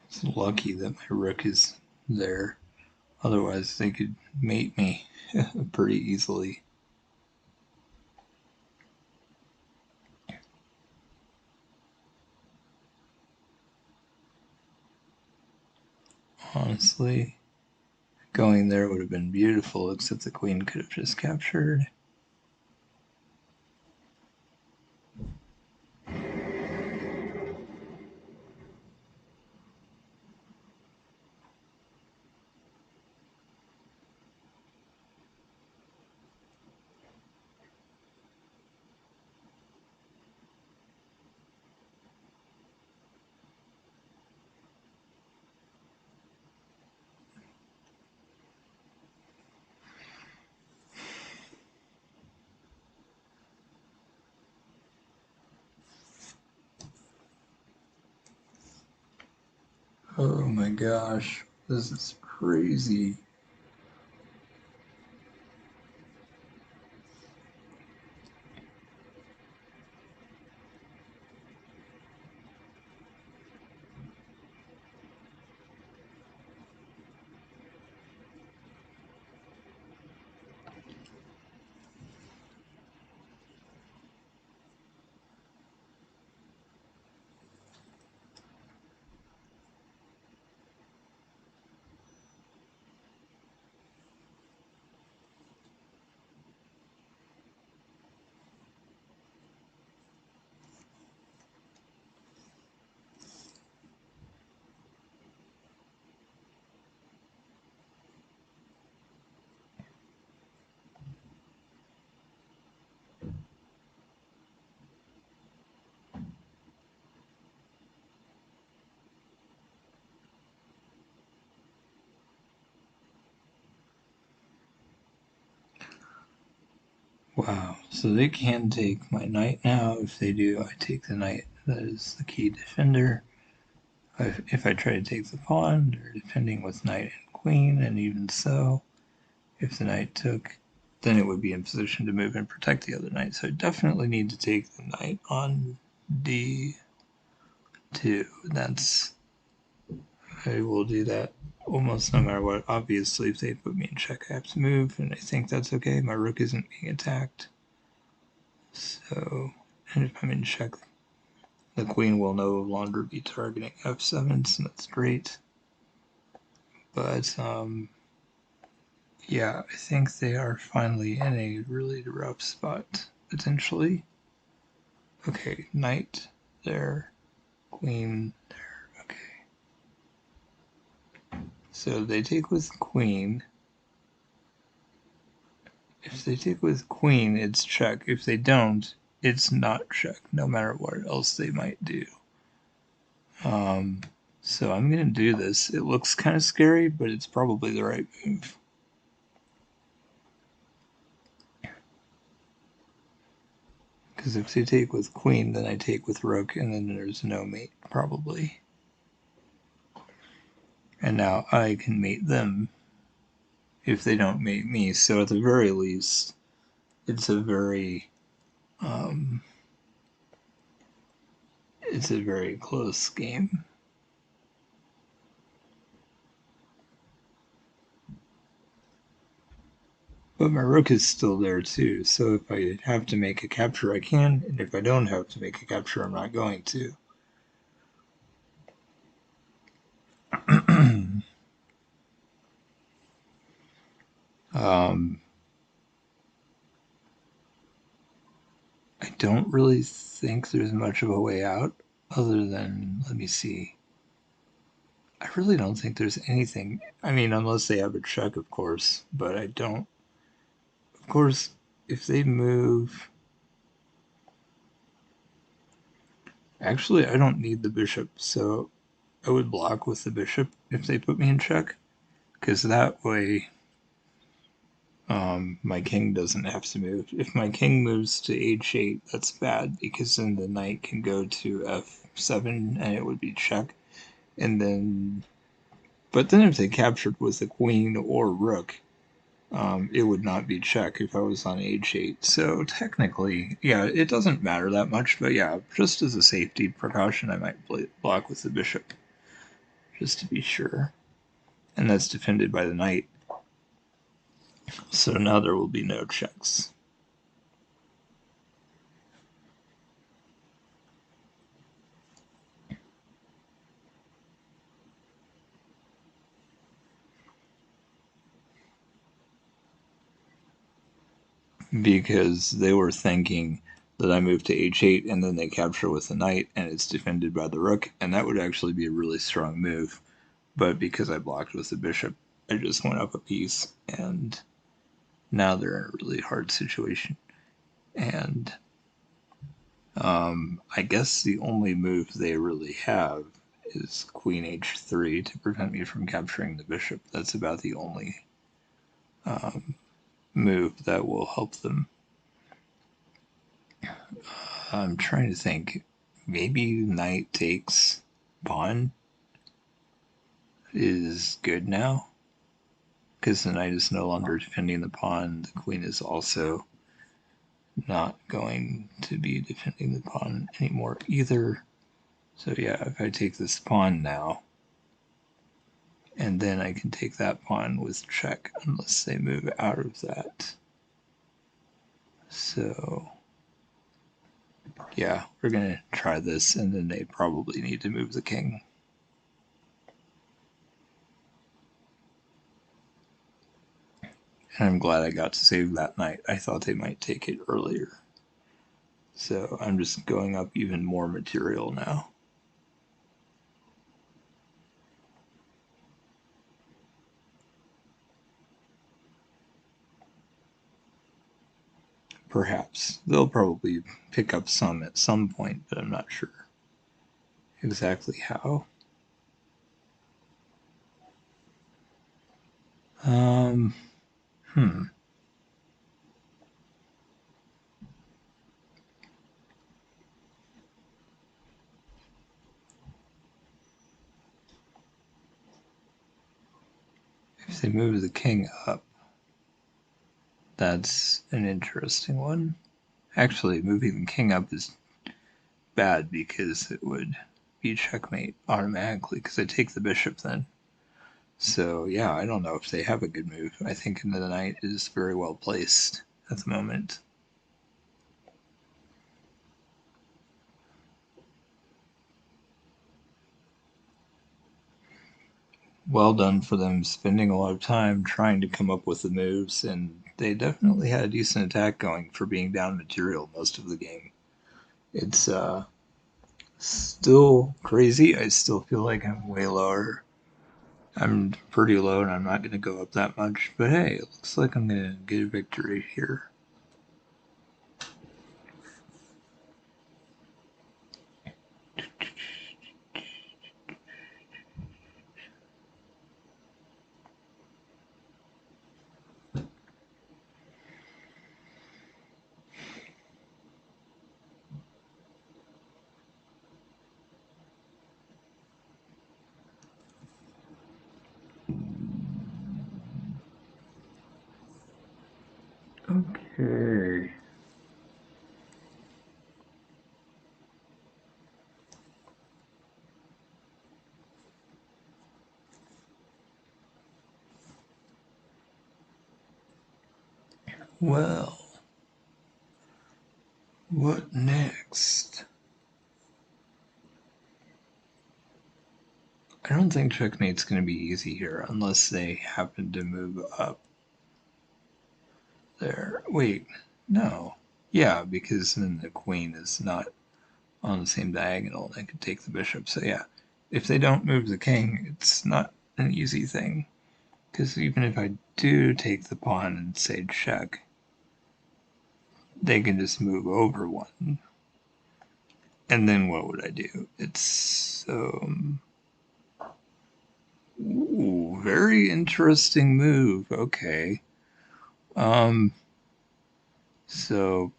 It's lucky that my rook is there. Otherwise, they could mate me pretty easily. Honestly, going there would have been beautiful, except the queen could have just captured. Oh my gosh, this is crazy. Wow, so they can take my knight now. If they do, I take the knight. That is the key defender. If I try to take the pawn, they're defending with knight and queen, and even so, if the knight took, then it would be in position to move and protect the other knight. So I definitely need to take the knight on d2. I will do that almost no matter what. Obviously, if they put me in check, I have to move, and I think that's okay. My rook isn't being attacked. So, and if I'm in check, the queen will no longer be targeting f7, so that's great. But, yeah, I think they are finally in a really rough spot, potentially. Okay, knight there, queen there, okay. So they take with queen. If they take with queen, it's check. If they don't, it's not check, no matter what else they might do. So I'm going to do this. It looks kind of scary, but it's probably the right move. Because if they take with queen, then I take with rook, and then there's no mate, probably. And now I can mate them if they don't mate me. So at the very least, it's a very close game. But my rook is still there too, so if I have to make a capture, I can, and if I don't have to make a capture, I'm not going to. I don't really think there's much of a way out, other than, let me see. I really don't think there's anything. I mean, unless they have a check, of course, but I don't. Of course, if they move. Actually, I don't need the bishop, so I would block with the bishop if they put me in check, because that way my king doesn't have to move. If my king moves to h8, that's bad, because then the knight can go to f7 and it would be check. And then, but then if they captured with a queen or rook, it would not be check if I was on h8. So technically, yeah, it doesn't matter that much, but yeah, just as a safety precaution, I might block with the bishop, just to be sure. And that's defended by the knight. So now there will be no checks. Because they were thinking that I moved to h8 and then they capture with the knight and it's defended by the rook, and that would actually be a really strong move. But because I blocked with the bishop, I just went up a piece, and now they're in a really hard situation. And I guess the only move they really have is queen h3 to prevent me from capturing the bishop. That's about the only move that will help them. I'm trying to think. Maybe knight takes pawn is good now, because the knight is no longer defending the pawn. The queen is also not going to be defending the pawn anymore either. So yeah, if I take this pawn now, and then I can take that pawn with check unless they move out of that. So yeah, we're gonna try this, and then they probably need to move the king. And I'm glad I got to save that knight. I thought they might take it earlier. So I'm just going up even more material now. Perhaps. They'll probably pick up some at some point, but I'm not sure exactly how. Um, hmm. they move the king up, that's an interesting one. Actually, moving the king up is bad because it would be checkmate automatically because I take the bishop then. So yeah, I don't know if they have a good move. I think the knight is very well placed at the moment. Well done for them spending a lot of time trying to come up with the moves, and they definitely had a decent attack going for being down material most of the game. It's still crazy. I still feel like I'm way lower. I'm pretty low and I'm not going to go up that much, but hey, it looks like I'm going to get a victory here. Okay. Well, what next? I don't think checkmate's going to be easy here unless they happen to move up there. Wait, no. Yeah, because then the queen is not on the same diagonal. They could take the bishop. So yeah, if they don't move the king, it's not an easy thing. Because even if I do take the pawn and say check, they can just move over one. And then what would I do? It's ooh, very interesting move. Okay. So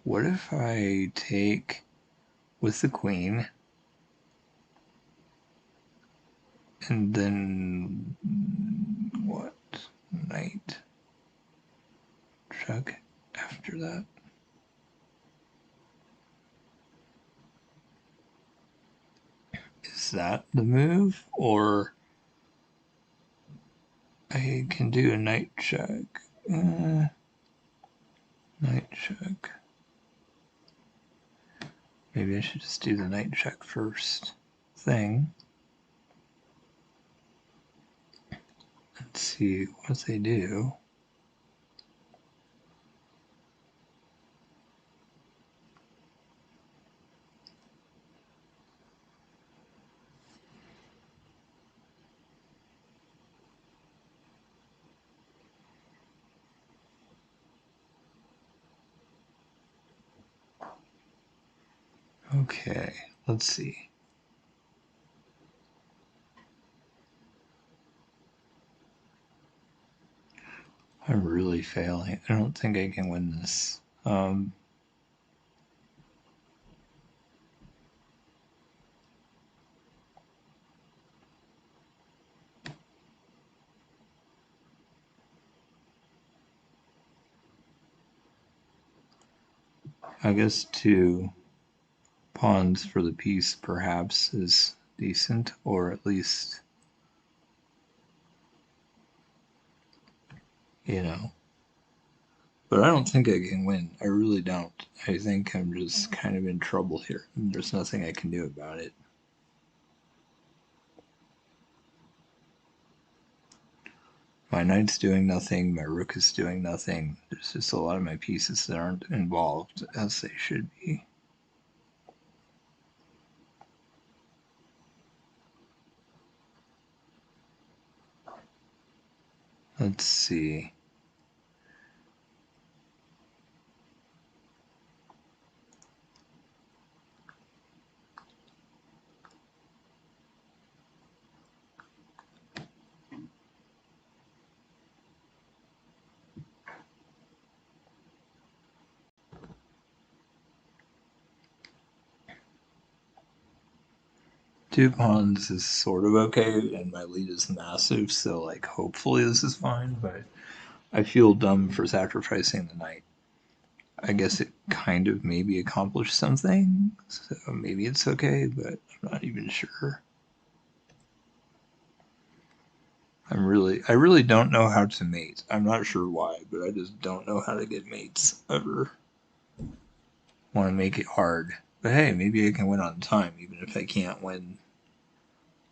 what if I take with the queen and then what? Knight check after that. Is that the move? Or I can do a knight check. Knight check. Maybe I should just do the knight check first thing. Let's see what they do. Okay, let's see. I'm really failing. I don't think I can win this. I guess 2 pawns for the piece perhaps is decent, or at least, you know. But I don't think I can win. I really don't. I think I'm just kind of in trouble here. There's nothing I can do about it. My knight's doing nothing, my rook is doing nothing. There's just a lot of my pieces that aren't involved as they should be. Let's see. 2 pawns is sort of okay, and my lead is massive, so like hopefully this is fine, but I feel dumb for sacrificing the knight. I guess it kind of maybe accomplished something, so maybe it's okay, but I'm not even sure. I really don't know how to mate. I'm not sure why, but I just don't know how to get mates ever. Want to make it hard. But hey, maybe I can win on time, even if I can't win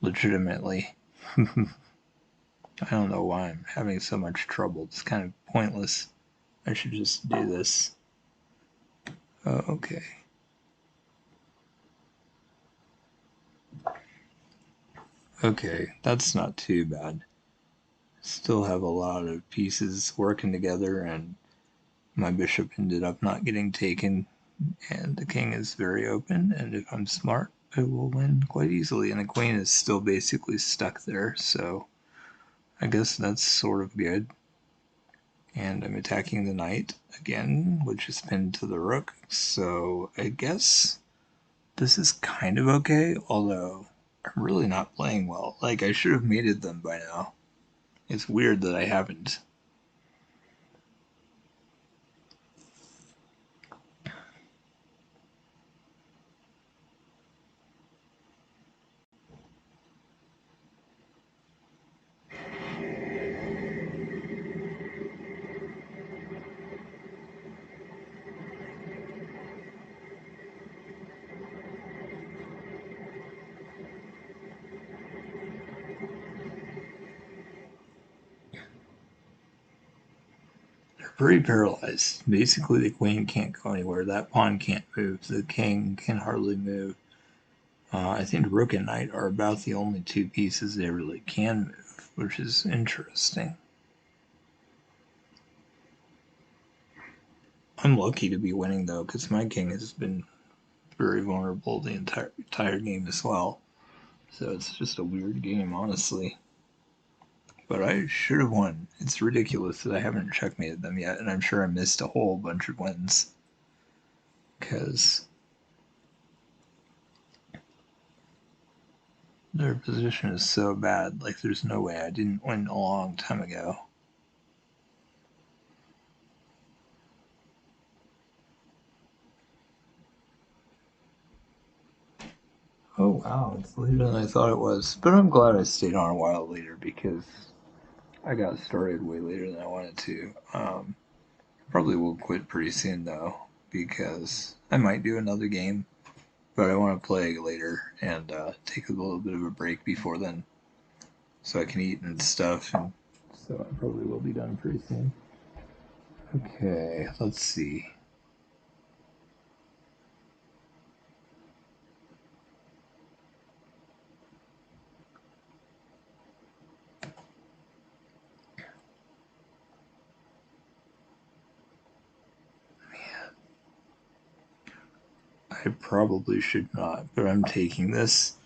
legitimately. I don't know why I'm having so much trouble. It's kind of pointless. I should just do this. Oh, okay. Okay, that's not too bad. Still have a lot of pieces working together, and my bishop ended up not getting taken, and the king is very open, and if I'm smart, I will win quite easily, and the queen is still basically stuck there, so I guess that's sort of good. And I'm attacking the knight again, which is pinned to the rook, so I guess this is kind of okay, although I'm really not playing well. Like, I should have mated them by now. It's weird that I haven't. They're pretty paralyzed. Basically, the queen can't go anywhere. That pawn can't move. The king can hardly move. I think rook and knight are about the only two pieces they really can move, which is interesting. I'm lucky to be winning, though, because my king has been very vulnerable the entire game as well. So it's just a weird game, honestly. But I should have won. It's ridiculous that I haven't checkmated them yet, and I'm sure I missed a whole bunch of wins. Because their position is so bad. Like, there's no way I didn't win a long time ago. Oh wow, it's later than I thought it was. But I'm glad I stayed on a while later because I got started way later than I wanted to. Probably will quit pretty soon though because I might do another game, but I want to play later and take a little bit of a break before then so I can eat and stuff. And so I probably will be done pretty soon. Okay, let's see. I probably should not, but I'm taking this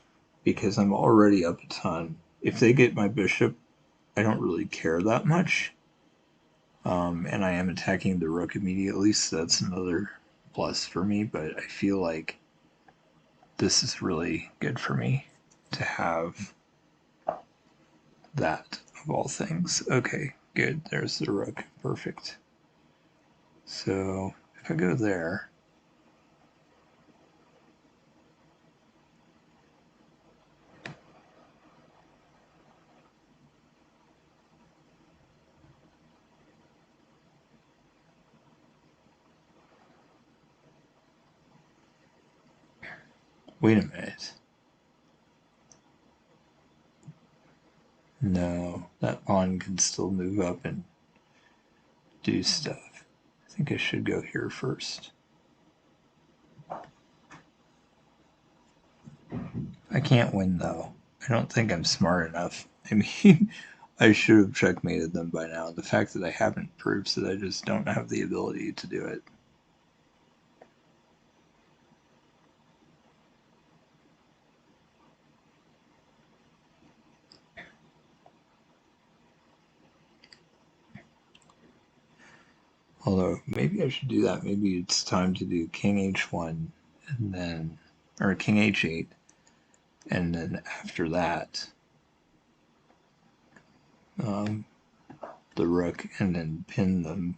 because I'm already up a ton. If they get my bishop, I don't really care that much. And I am attacking the rook immediately, so that's another plus for me, but I feel like this is really good for me to have that of all things. Okay, good. There's the rook. Perfect. So if I go there, wait a minute. No, that pawn can still move up and do stuff. I think I should go here first. I can't win though. I don't think I'm smart enough. I mean, I should have checkmated them by now. The fact that I haven't proves that I just don't have the ability to do it. Although, maybe I should do that. Maybe it's time to do king h1 and then, or king h8, And then after that, the rook, and then pin them.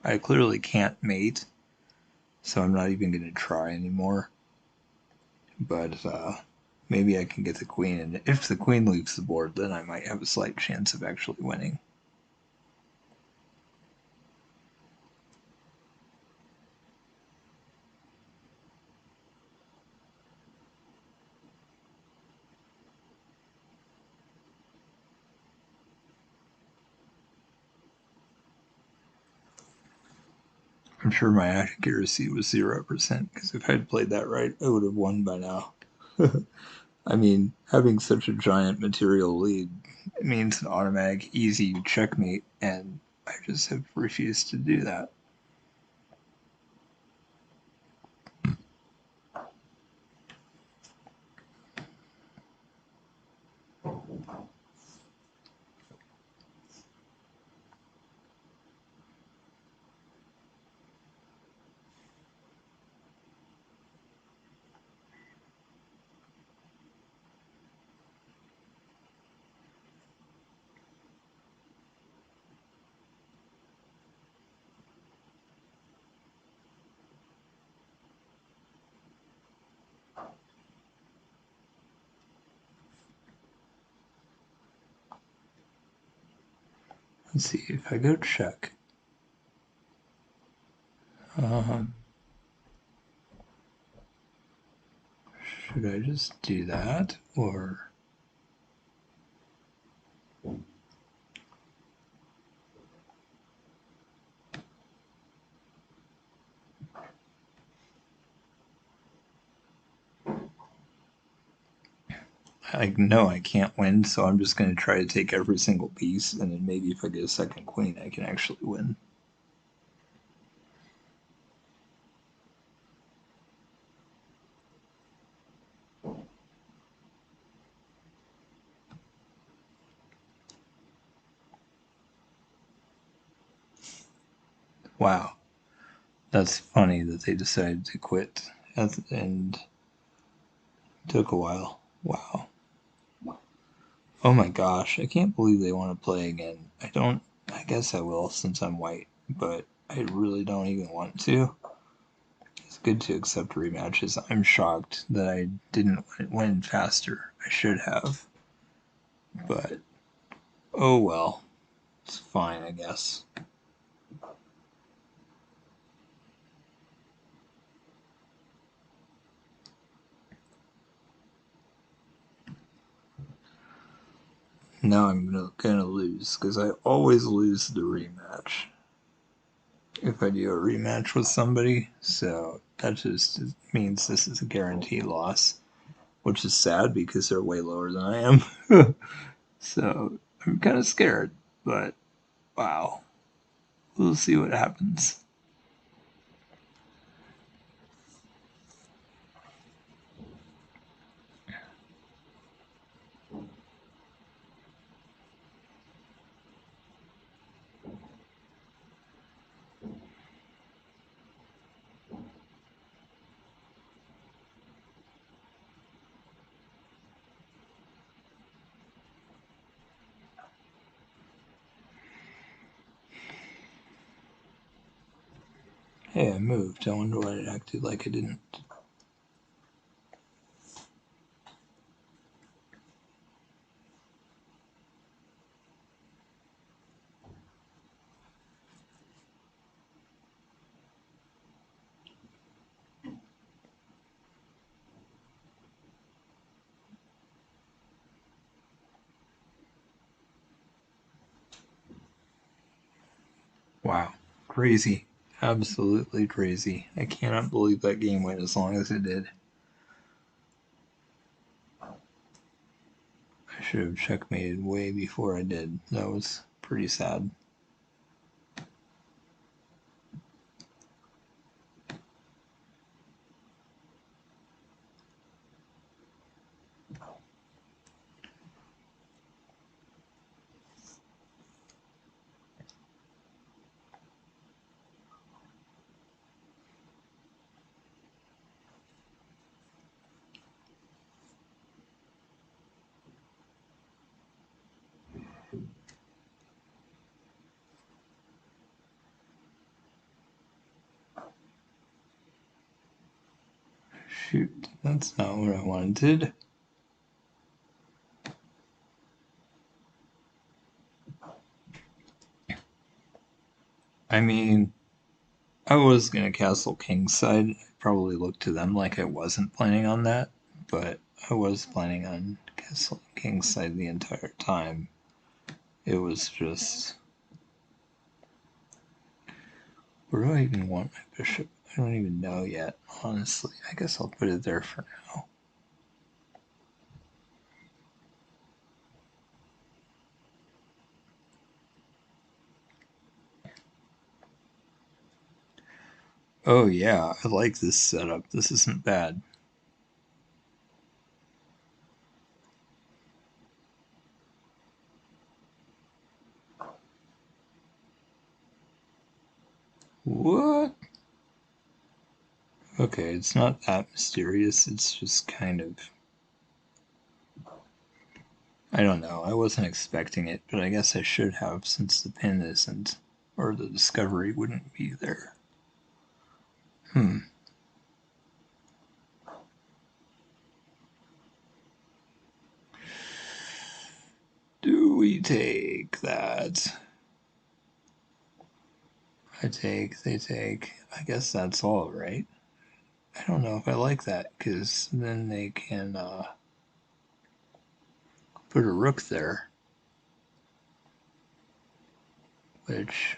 I clearly can't mate, so I'm not even going to try anymore. But maybe I can get the queen, and if the queen leaves the board, then I might have a slight chance of actually winning. I'm sure my accuracy was 0%, because if I'd played that right, I would have won by now. I mean, having such a giant material lead means an automatic, easy checkmate, and I just have refused to do that. Let's see, if I go check, should I just do that, or... I know I can't win, so I'm just going to try to take every single piece, and then maybe if I get a second queen, I can actually win. Wow, that's funny that they decided to quit, and took a while. Wow. Oh my gosh, I can't believe they want to play again. I guess I will since I'm white, but I really don't even want to. It's good to accept rematches. I'm shocked that I didn't win faster. I should have. But, oh well. It's fine, I guess. Now I'm gonna lose, because I always lose the rematch if I do a rematch with somebody, so that just means this is a guaranteed loss, which is sad because they're way lower than I am. So I'm kind of scared, but wow, we'll see what happens. Hey, I moved. I wonder why it acted like I didn't. Wow, crazy. Absolutely crazy. I cannot believe that game went as long as it did. I should have checkmated way before I did. That was pretty sad. Shoot, that's not what I wanted. I mean, I was gonna castle Kingside. I probably looked to them like I wasn't planning on that, but I was planning on castle Kingside the entire time. It was just, where do I even want my bishop? I don't even know yet, honestly. I guess I'll put it there for now. Oh yeah, I like this setup. This isn't bad. What? Okay, it's not that mysterious. It's just kind of, I don't know. I wasn't expecting it, but I guess I should have since the pin isn't, or the discovery wouldn't be there. Do we take that? I take, they take. I guess that's all, right? I don't know if I like that, because then they can put a rook there, which,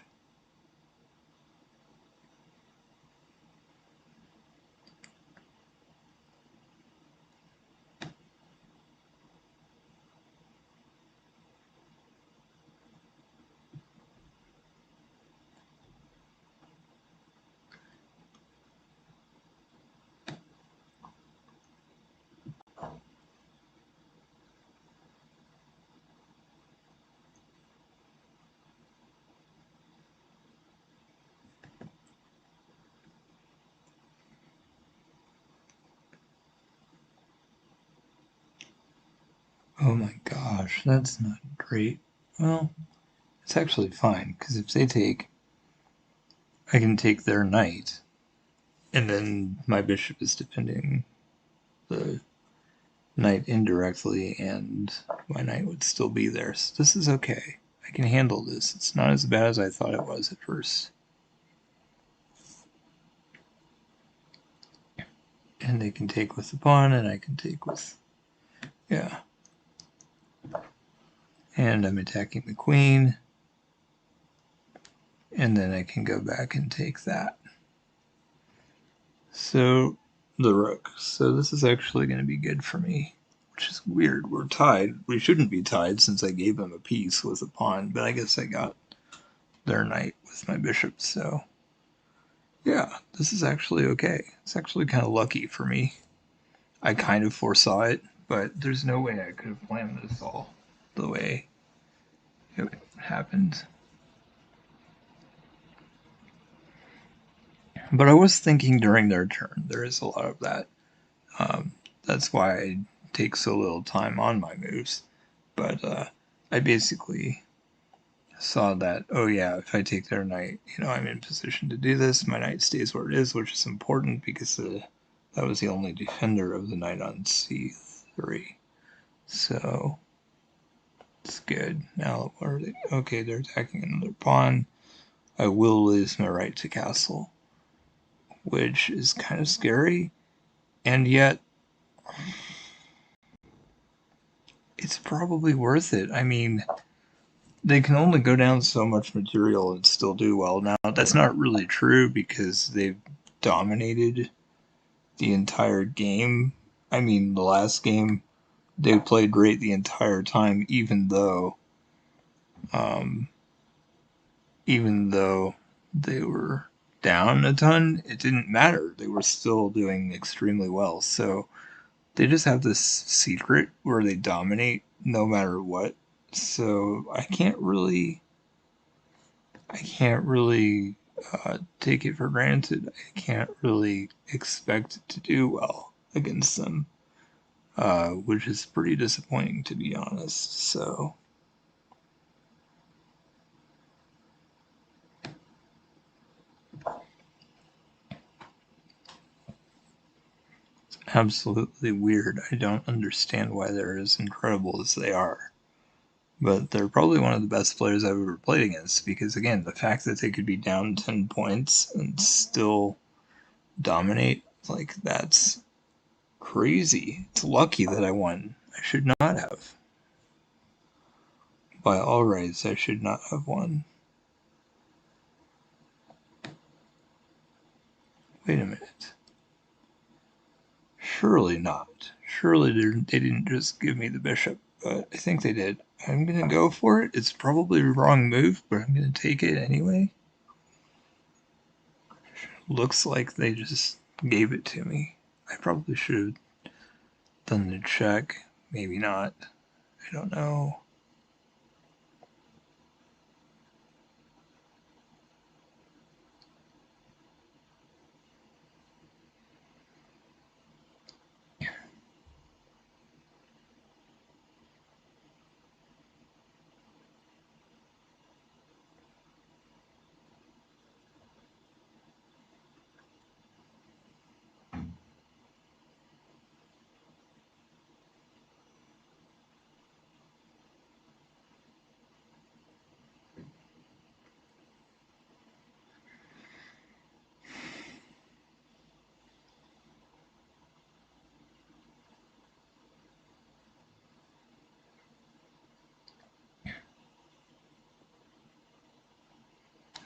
oh my gosh, that's not great. Well, it's actually fine, because if they take, I can take their knight, and then my bishop is defending the knight indirectly, and my knight would still be there. So this is okay. I can handle this. It's not as bad as I thought it was at first. And they can take with the pawn, and I can take with, yeah. And I'm attacking the queen, and then I can go back and take that. So the rook. So this is actually going to be good for me, which is weird. We're tied. We shouldn't be tied since I gave them a piece with a pawn, but I guess I got their knight with my bishop, so yeah, this is actually okay. It's actually kind of lucky for me. I kind of foresaw it, but there's no way I could have planned this all the way it happened. But I was thinking during their turn, there is a lot of that. That's why I take so little time on my moves. But I basically saw that, oh yeah, if I take their knight, I'm in position to do this. My knight stays where it is, which is important because that was the only defender of the knight on c3. So it's good. Now, what are they? Okay, they're attacking another pawn. I will lose my right to castle, which is kind of scary, and yet it's probably worth it. I mean, they can only go down so much material and still do well. Now, that's not really true because they've dominated the entire game. I mean, the last game, they played great the entire time, um, even though they were down a ton, it didn't matter. They were still doing extremely well. So they just have this secret where they dominate no matter what. So I can't really take it for granted. I can't really expect to do well against them, which is pretty disappointing to be honest. So absolutely weird. I don't understand why they're as incredible as they are. But they're probably one of the best players I've ever played against, because again, the fact that they could be down 10 points and still dominate, like, that's crazy. It's lucky that I won. I should not have. By all rights, I should not have won. Wait a minute. Surely not. Surely they didn't just give me the bishop, but I think they did. I'm gonna go for it. It's probably the wrong move, but I'm gonna take it anyway. Looks like they just gave it to me. I probably should have done the check. Maybe not. I don't know.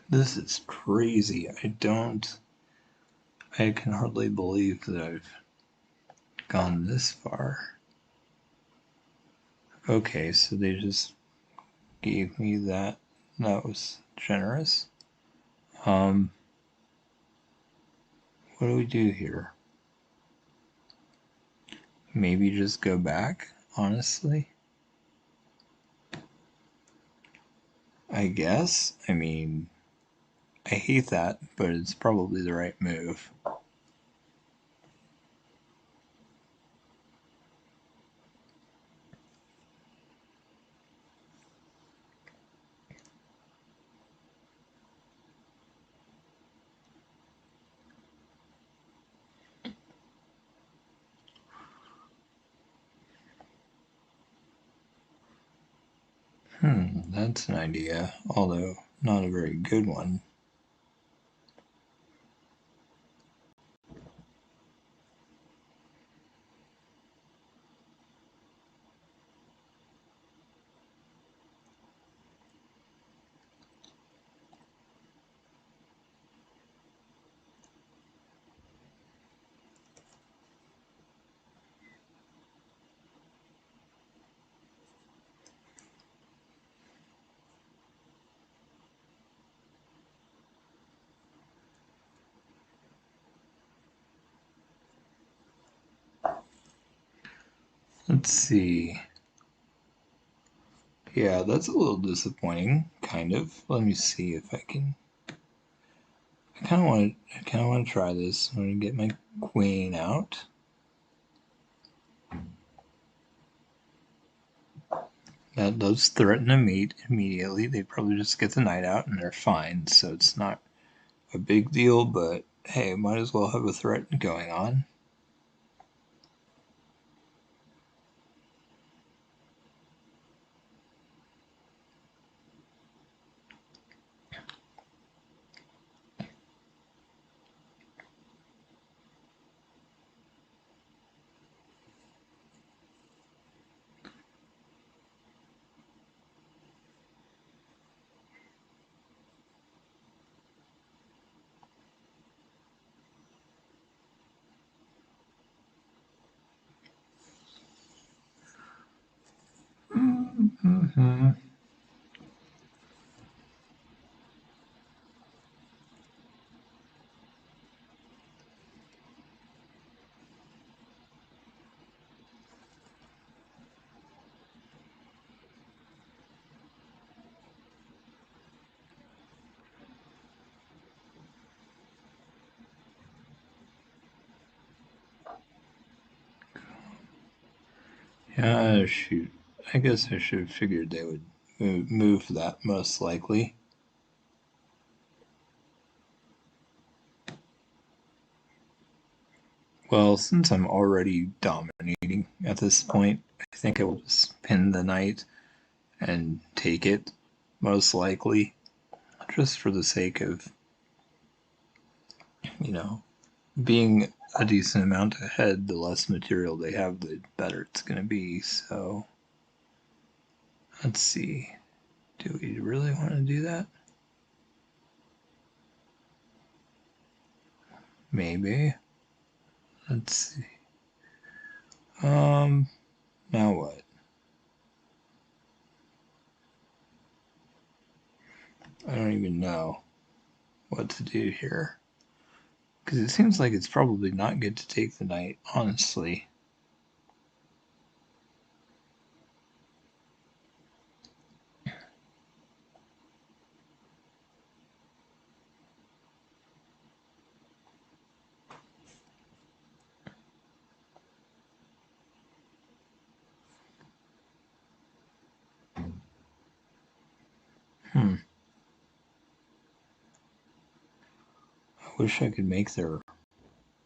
This is crazy. I can hardly believe that I've gone this far. Okay, so they just gave me that. That was generous. What do we do here? Maybe just go back, honestly? I guess. I mean, I hate that, but it's probably the right move. That's an idea, although not a very good one. Let's see. Yeah, that's a little disappointing, kind of. Let me see if I can. I kind of want to try this. I'm going to get my queen out. That does threaten a mate immediately. They probably just get the knight out and they're fine, so it's not a big deal, but hey, might as well have a threat going on. Mm-hmm. Yeah, shoot. I guess I should have figured they would move that most likely. Well, since I'm already dominating at this point, I think I will just pin the knight and take it, most likely, just for the sake of, you know, being a decent amount ahead. The less material they have, the better it's going to be. So, let's see. Do we really want to do that? Maybe. Let's see. Now what? I don't even know what to do here. Because it seems like it's probably not good to take the knight, honestly. I wish I could make their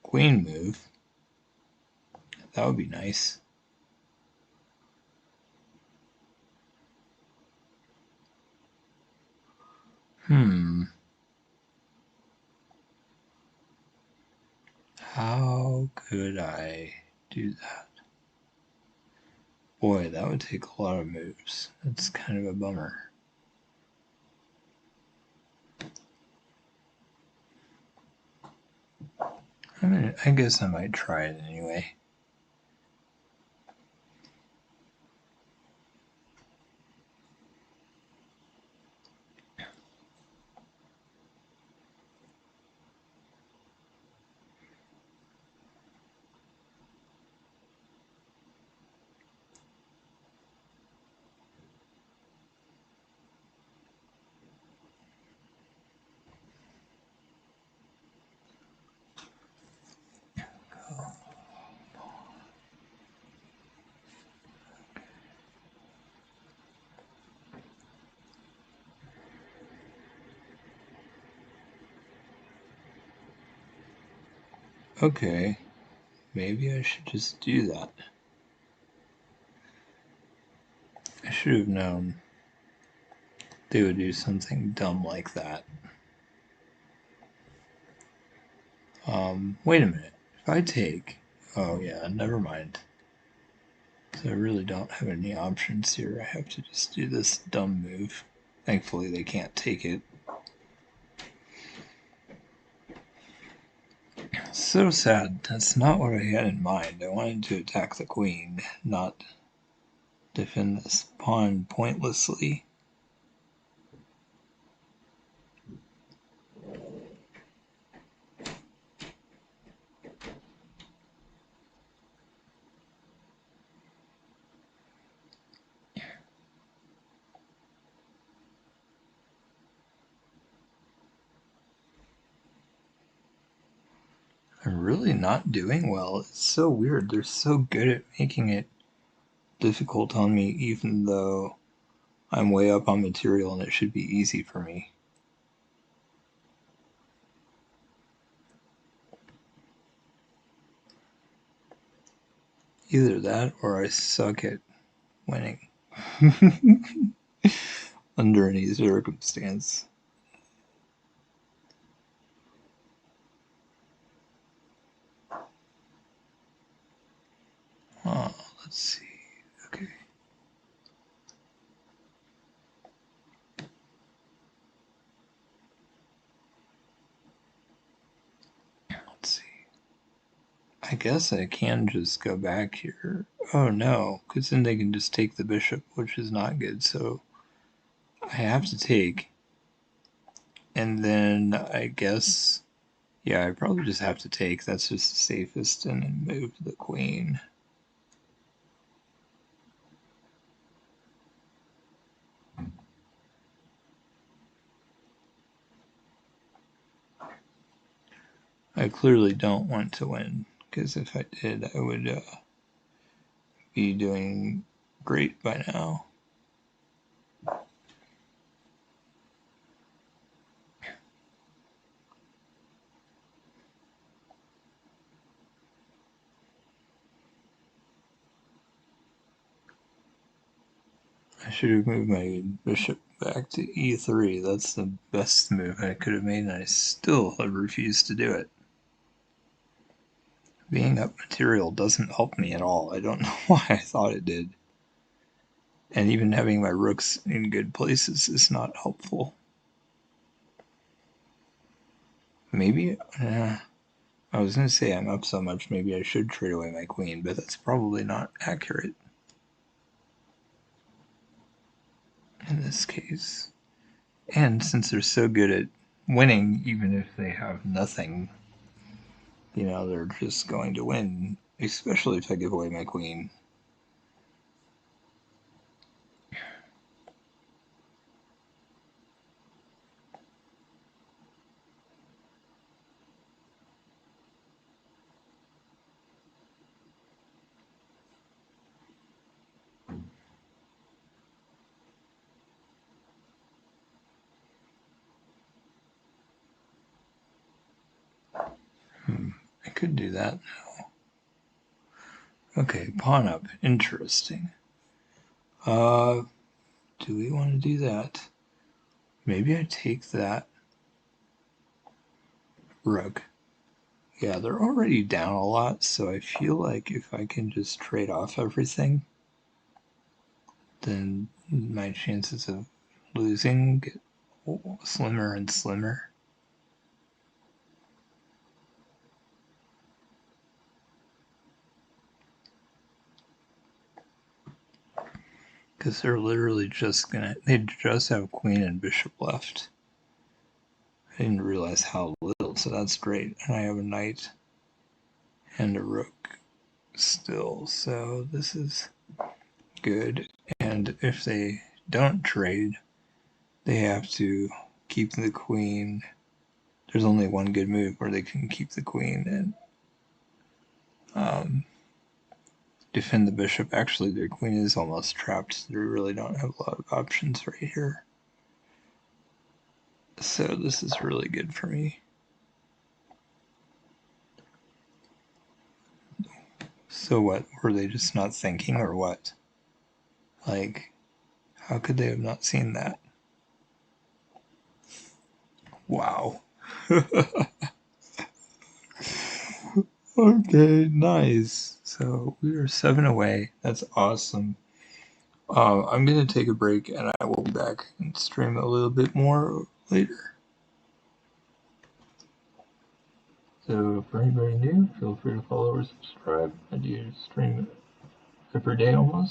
queen move. That would be nice. How could I do that? Boy, that would take a lot of moves. That's kind of a bummer. I mean, I guess I might try it anyway. Okay, maybe I should just do that. I should have known they would do something dumb like that. Wait a minute. If I take... Oh yeah, never mind. So I really don't have any options here. I have to just do this dumb move. Thankfully they can't take it. So sad. That's not what I had in mind. I wanted to attack the queen, not defend this pawn pointlessly. I'm really not doing well. It's so weird. They're so good at making it difficult on me, even though I'm way up on material and it should be easy for me. Either that or I suck at winning. Under any circumstance. Let's see. Okay. Let's see. I guess I can just go back here. Oh no, because then they can just take the bishop, which is not good. So I have to take. And then I guess, yeah, I probably just have to take. That's just the safest, and then move the queen. I clearly don't want to win, because if I did, I would be doing great by now. should have moved my bishop back to e3. That's the best move I could have made, and I still have refused to do it. Being up material doesn't help me at all. I don't know why I thought it did. And even having my rooks in good places is not helpful. Maybe, I was going to say I'm up so much, maybe I should trade away my queen, but that's probably not accurate in this case. And since they're so good at winning, even if they have nothing, they're just going to win, especially if I give away my queen. I could do that now. Okay, pawn up. Interesting. Do we want to do that? Maybe I take that rook. Yeah, they're already down a lot, so I feel like if I can just trade off everything, then my chances of losing get slimmer and slimmer. Because they're literally just they just have queen and bishop left. I didn't realize how little, so that's great. And I have a knight and a rook still, so this is good. And if they don't trade, they have to keep the queen. There's only one good move where they can keep the queen and defend the bishop. Actually, their queen is almost trapped. They really don't have a lot of options right here. So this is really good for me. So what? Were they just not thinking or what? Like, how could they have not seen that? Wow. Okay, nice. So we are 7 away. That's awesome. I'm going to take a break and I will be back and stream a little bit more later. So for anybody new, feel free to follow or subscribe. I do stream every day almost.